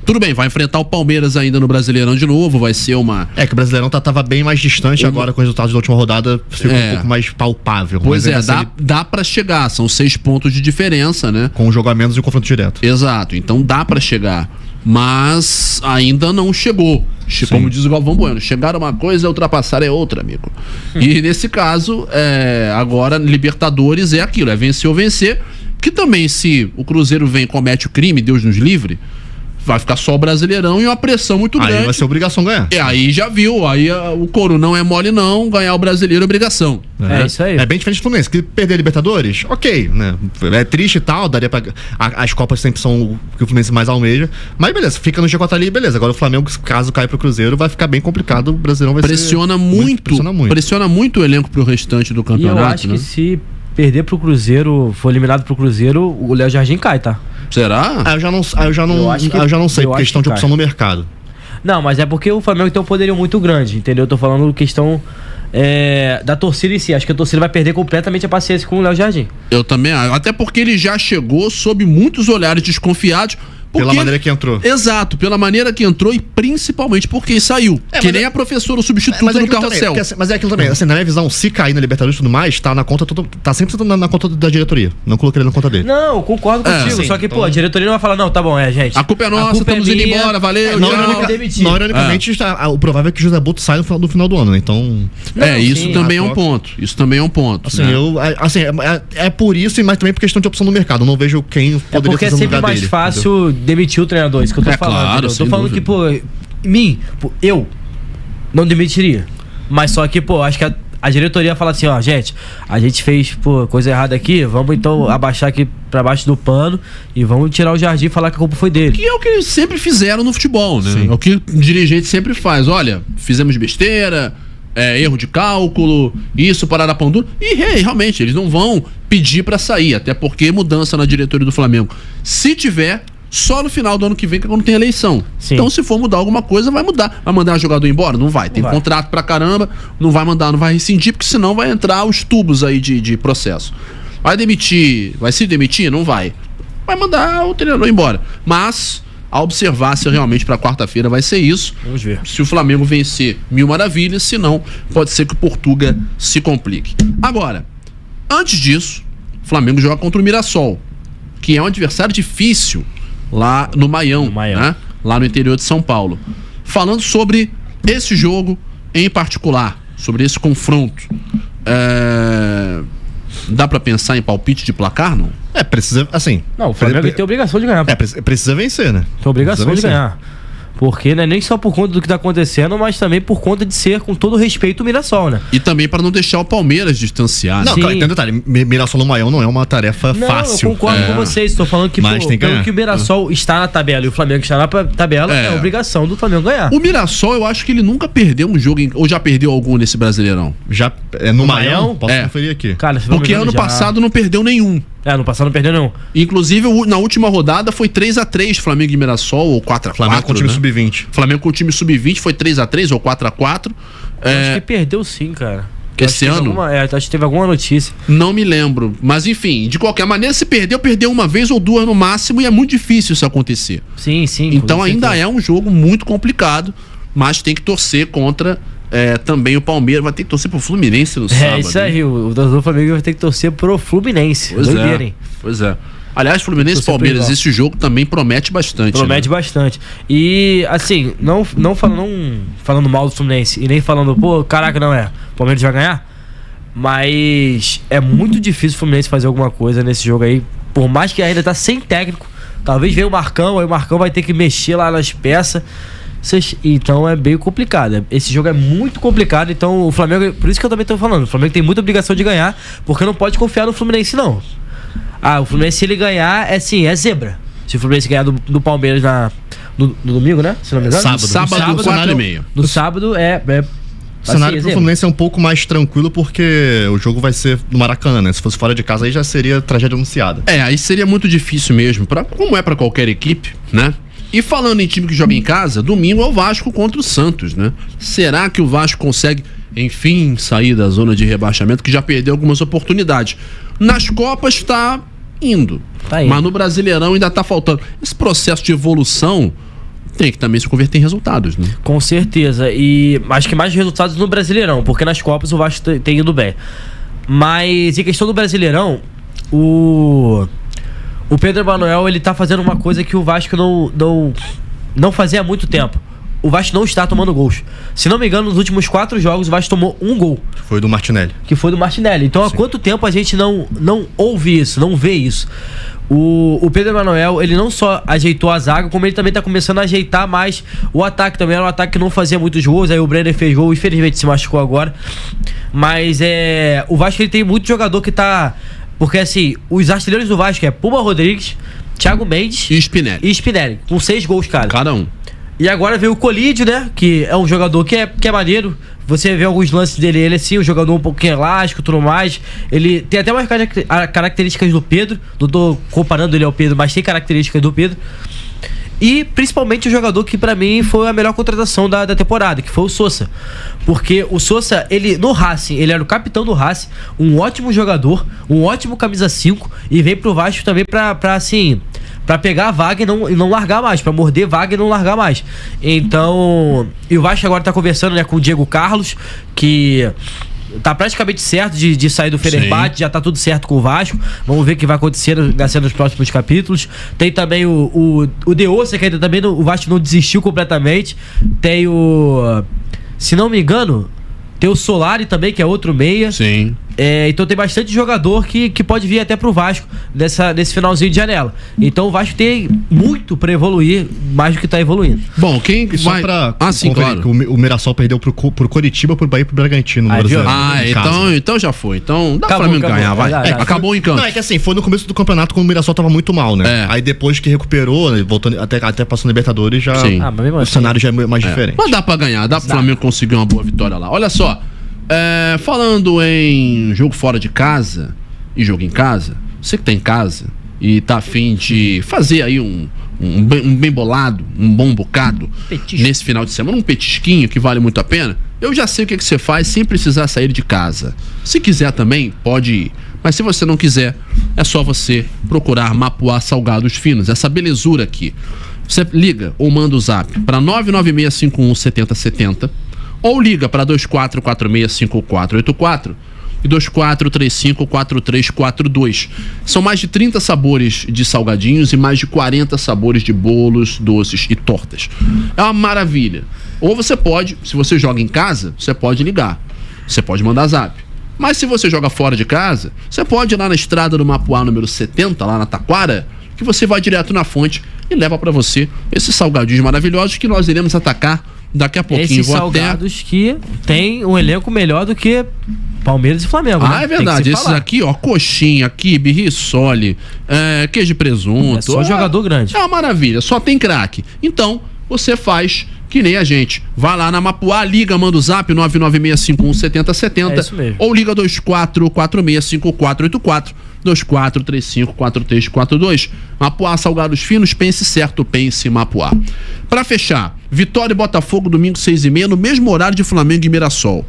Tudo bem, vai enfrentar o Palmeiras ainda no Brasileirão de novo, vai ser uma... que o Brasileirão tava bem mais distante, agora com os resultados da última rodada ficou um pouco mais palpável. Pois dá pra chegar, são 6 pontos de diferença, né? Com um jogo a menos e um confronto direto. Exato, então dá pra chegar, mas ainda não chegou. Como diz o Galvão Bueno, chegar uma coisa, ultrapassar é outra, amigo. E nesse caso, agora Libertadores é aquilo, é vencer ou vencer, que também se o Cruzeiro vem e comete o crime, Deus nos livre, vai ficar só o Brasileirão e uma pressão muito grande. Aí vai ser obrigação ganhar. Aí já viu, aí o couro não é mole não, ganhar o Brasileiro é obrigação. É isso aí. É bem diferente do Fluminense, que perder a Libertadores, ok, né? É triste e tal, daria pra... As Copas sempre são o que o Fluminense mais almeja, mas beleza, fica no G4 ali, beleza. Agora o Flamengo, caso caia pro Cruzeiro, vai ficar bem complicado, o Brasileirão vai pressiona muito o elenco pro restante do campeonato. E eu acho que se perder pro Cruzeiro, for eliminado pro Cruzeiro, o Léo Jardim cai, tá? Será? Eu já não sei, por questão de opção no mercado. Não, mas é porque o Flamengo tem um poderio muito grande, entendeu? Eu tô falando questão da torcida em si. Acho que a torcida vai perder completamente a paciência com o Léo Jardim. Eu também acho. Até porque ele já chegou sob muitos olhares desconfiados. Pela maneira que entrou. Exato, pela maneira que entrou e principalmente porque saiu. Nem a professora, o substituto do carrossel. Mas é aquilo também, assim, na minha visão, se cair na Libertadores e tudo mais, tá na conta, tá sempre na conta da diretoria. Não coloquei ele na conta dele. Não, concordo contigo. Sim, só que, a diretoria não vai falar, não, tá bom, gente. A culpa é nossa, estamos indo embora, valeu, tchau. Ironicamente, o provável é que o José Boto saia no final do ano, né? Então... Isso também é um ponto. Isso também é um ponto. Assim, é por isso, mas também por questão de opção no mercado. Eu não vejo quem poderia fazer no lugar dele. Porque é sempre mais fácil demitir o treinador. Isso que eu tô falando. Claro, eu tô falando que, eu não demitiria. Mas só que, acho que a diretoria fala assim, gente, a gente fez, coisa errada aqui, vamos então abaixar aqui pra baixo do pano e vamos tirar o Jardim e falar que a culpa foi dele. Que é o que eles sempre fizeram no futebol, né? Sim. É o que o dirigente sempre faz. Olha, fizemos besteira, erro de cálculo, isso, parada pão duro. E realmente, eles não vão pedir pra sair, até porque mudança na diretoria do Flamengo. Se tiver, só no final do ano que vem, que é quando tem eleição. Sim. Então, se for mudar alguma coisa, vai mudar. Vai mandar o jogador embora? Não vai. Tem contrato pra caramba, não vai mandar, não vai rescindir, porque senão vai entrar os tubos aí de processo. Vai demitir, vai se demitir? Não vai. Vai mandar o treinador embora. Mas a observância realmente pra quarta-feira vai ser isso. Vamos ver. Se o Flamengo vencer, mil maravilhas, se não, pode ser que o Portuga se complique. Agora, antes disso, o Flamengo joga contra o Mirassol, que é um adversário difícil lá no Maião, né? Lá no interior de São Paulo. Falando sobre esse jogo em particular, sobre esse confronto, dá pra pensar em palpite de placar, não? Precisa, assim... Não, o Flamengo tem obrigação de ganhar. Precisa vencer, né? Tem obrigação de ganhar. Porque não é nem só por conta do que tá acontecendo, mas também por conta de ser, com todo respeito, o Mirassol, né? E também para não deixar o Palmeiras distanciar. Não, tem detalhe, Mirassol no Maião não é uma tarefa fácil. Eu concordo com vocês, estou falando que pelo que o Mirassol está na tabela e o Flamengo está na tabela, é obrigação do Flamengo ganhar. O Mirassol, eu acho que ele nunca perdeu um jogo, ou já perdeu algum nesse Brasileirão? Já no Maião? Posso conferir aqui. Cara, porque ano passado não perdeu nenhum. No passado não perdeu nenhum. Inclusive, na última rodada foi 3-3 Flamengo e Mirassol, ou 4-4. Flamengo com o time sub-20. Flamengo com o time sub-20 foi 3-3 ou 4-4. Acho que perdeu sim, cara. Esse ano? Acho que teve alguma notícia. Não me lembro. Mas enfim, de qualquer maneira, se perdeu uma vez ou duas no máximo, e é muito difícil isso acontecer. Sim. Então ainda é um jogo muito complicado, mas tem que torcer contra... também o Palmeiras vai ter que torcer pro Fluminense no sábado. Isso aí, o torcedor do Flamengo vai ter que torcer pro Fluminense. Pois é. Aliás, Fluminense e Palmeiras, esse jogo também promete bastante. Promete bastante. E, assim, não falando mal do Fluminense e nem falando, caraca, não é, o Palmeiras vai ganhar, mas é muito difícil o Fluminense fazer alguma coisa nesse jogo aí, por mais que ainda tá sem técnico. Talvez venha o Marcão, aí o Marcão vai ter que mexer lá nas peças. Então é bem complicado. Esse jogo é muito complicado. Então o Flamengo, por isso que eu também tô falando, o Flamengo tem muita obrigação de ganhar, porque não pode confiar no Fluminense, não. O Fluminense, se ele ganhar, é zebra. Se o Fluminense ganhar do Palmeiras No domingo, né? Se não me engano. Sábado 4h30. No sábado o cenário pro Fluminense é um pouco mais tranquilo porque o jogo vai ser no Maracanã, né? Se fosse fora de casa aí já seria tragédia anunciada. Aí seria muito difícil mesmo, como é pra qualquer equipe, né? E falando em time que joga em casa, domingo é o Vasco contra o Santos, né? Será que o Vasco consegue, enfim, sair da zona de rebaixamento, que já perdeu algumas oportunidades? Nas Copas está indo, mas no Brasileirão ainda tá faltando. Esse processo de evolução tem que também se converter em resultados, né? Com certeza. E acho que mais resultados no Brasileirão, porque nas Copas o Vasco tem ido bem. Mas em questão do Brasileirão, o Pedro Emanuel, ele tá fazendo uma coisa que o Vasco não fazia há muito tempo. O Vasco não está tomando gols. Se não me engano, nos últimos 4 jogos o Vasco tomou 1 gol. Foi do Martinelli. Então, há quanto tempo a gente não ouve isso, não vê isso? O Pedro Emanuel, ele não só ajeitou a zaga, como ele também tá começando a ajeitar mais o ataque. Também era um ataque que não fazia muitos gols. Aí o Brenner fez gol, infelizmente se machucou agora. Mas o Vasco, ele tem muito jogador que tá... Porque assim, os artilheiros do Vasco é Puma Rodrigues, Thiago Mendes e Spinelli, com 6 gols cada um. E agora veio o Colídio, né? Que é um jogador que é maneiro. Você vê alguns lances dele, ele é sim, um jogador um pouquinho elástico e tudo mais. Ele tem até umas características do Pedro. Não tô comparando ele ao Pedro, mas tem características do Pedro. E principalmente o jogador que pra mim foi a melhor contratação da temporada, que foi o Sousa. Porque o Sousa, ele no Racing, ele era o capitão do Racing, um ótimo jogador, um ótimo camisa 5, e veio pro Vasco também pra pegar a vaga e não largar mais, pra morder vaga e não largar mais. Então, e o Vasco agora tá conversando, né, com o Diego Carlos, que tá praticamente certo de sair do Fenerbahçe, já tá tudo certo com o Vasco. Vamos ver o que vai acontecer nos próximos capítulos. Tem também o Deossa, que ainda também o Vasco não desistiu completamente. Tem se não me engano, tem o Solari também, que é outro meia. Sim. Então tem bastante jogador que pode vir até pro Vasco nesse finalzinho de janela. Então o Vasco tem muito pra evoluir, mais do que tá evoluindo. Bom, quem e vai... sim, claro. O Mirassol perdeu pro Coritiba, pro Bahia e pro Bragantino. Então já foi. Então dá pra Flamengo ganhar, vai. Acabou em campo. Não, é que assim, foi no começo do campeonato quando o Mirassol tava muito mal, né? Aí depois que recuperou, né, voltando, até passou no Libertadores, já o cenário já é mais diferente. Mas dá pra ganhar, dá pro Flamengo conseguir uma boa vitória lá. Olha só, falando em jogo fora de casa e jogo em casa, você que tá em casa e tá a fim de fazer aí um bem bolado, um bom bocado nesse final de semana, um petisquinho que vale muito a pena, eu já sei o que você faz sem precisar sair de casa. Se quiser também, pode ir. Mas se você não quiser, é só você procurar Mapuá Salgados Finos, essa belezura aqui. Você liga ou manda o zap para 996517070 ou liga para 24465484 e 24354342. São mais de 30 sabores de salgadinhos e mais de 40 sabores de bolos, doces e tortas. É uma maravilha. Ou você pode, se você joga em casa, você pode ligar. Você pode mandar zap. Mas se você joga fora de casa, você pode ir lá na estrada do Mapuá número 70, lá na Taquara, que você vai direto na fonte e leva para você esses salgadinhos maravilhosos que nós iremos atacar daqui a pouquinho. Esses salgados que tem um elenco melhor do que Palmeiras e Flamengo, né? É verdade. Esses aqui, ó, coxinha, quibe, rissole, queijo de presunto. É só jogador grande. É uma maravilha, só tem craque. Então, você faz que nem a gente. Vai lá na Mapuá, liga, manda o zap 996517070. É isso mesmo. Ou liga 24465484, 24354342. Mapuá Salgados Finos, pense certo, pense Mapuá. Pra fechar, Vitória e Botafogo, domingo 6h30, no mesmo horário de Flamengo e Mirassol.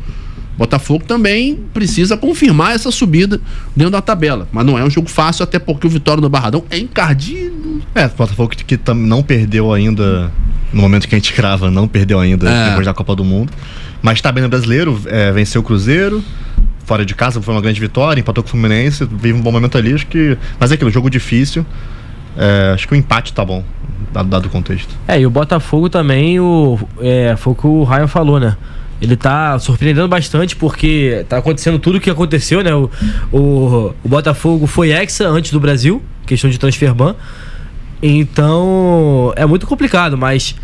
Botafogo também precisa confirmar essa subida dentro da tabela, mas não é um jogo fácil, até porque o Vitória do Barradão é encardido. O Botafogo que não perdeu ainda, no momento que a gente crava, não perdeu ainda depois da Copa do Mundo, mas tá bem no Brasileiro, venceu o Cruzeiro, fora de casa foi uma grande vitória, empatou com o Fluminense, vive um bom momento ali, acho que... Mas é aquilo, jogo difícil, acho que o empate tá bom, dado o contexto. E o Botafogo também, foi o que o Ryan falou, né? Ele tá surpreendendo bastante porque tá acontecendo tudo o que aconteceu, né? O Botafogo foi hexa antes do Brasil, questão de transfer ban. Então, é muito complicado, mas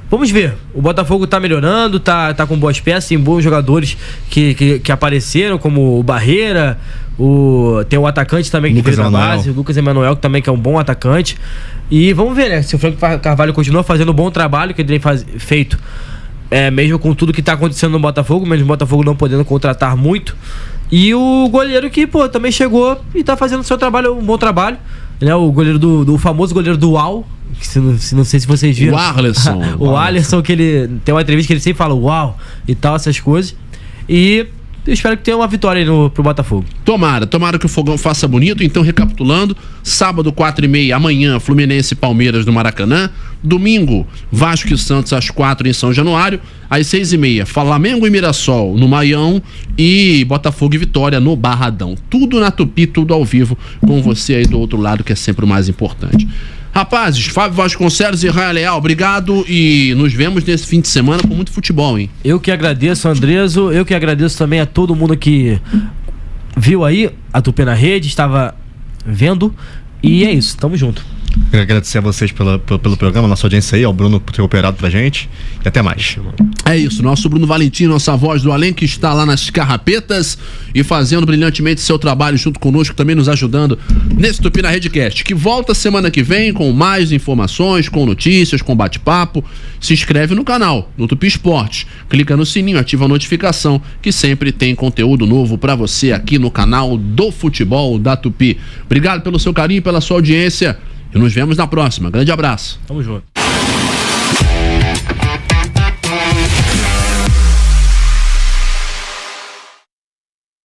Vamos ver. O Botafogo tá melhorando, tá com boas peças, tem bons jogadores que apareceram, como o Barreira, tem o atacante também que veio da base, o Lucas Emanuel, que também que é um bom atacante. E vamos ver, né? Se o Franco Carvalho continua fazendo um bom trabalho que ele tem feito, mesmo com tudo que tá acontecendo no Botafogo, mesmo o Botafogo não podendo contratar muito. E o goleiro que, também chegou e tá fazendo o seu trabalho, um bom trabalho. Né? O goleiro do famoso goleiro do UAU, que não sei se vocês viram. O Arlerson. O Arlerson, que ele tem uma entrevista que ele sempre fala uau e tal, essas coisas. E eu espero que tenha uma vitória aí pro Botafogo. Tomara que o Fogão faça bonito. Então, recapitulando, sábado 4h30, amanhã, Fluminense e Palmeiras no Maracanã. Domingo, Vasco e Santos às 4 em São Januário. Às 6h30, Flamengo e Mirassol no Maião. E Botafogo e Vitória no Barradão. Tudo na Tupi, tudo ao vivo, com você aí do outro lado, que é sempre o mais importante. Rapazes, Fábio Vasconcelos e Raia Leal, obrigado e nos vemos nesse fim de semana com muito futebol, hein? Eu que agradeço, Andreso, eu que agradeço também a todo mundo que viu aí a Tupi na Rede, estava vendo, e é isso, tamo junto. Quero agradecer a vocês pelo programa, nossa audiência aí, ao Bruno por ter operado pra gente, e até mais. É isso, nosso Bruno Valentim, nossa voz do além, que está lá nas carrapetas e fazendo brilhantemente seu trabalho junto conosco, também nos ajudando nesse Tupi na Redcast, que volta semana que vem com mais informações, com notícias, com bate-papo. Se inscreve no canal, no Tupi Esportes, clica no sininho, ativa a notificação, que sempre tem conteúdo novo pra você aqui no canal do futebol da Tupi. Obrigado pelo seu carinho, pela sua audiência. E nos vemos na próxima. Grande abraço. Tamo junto.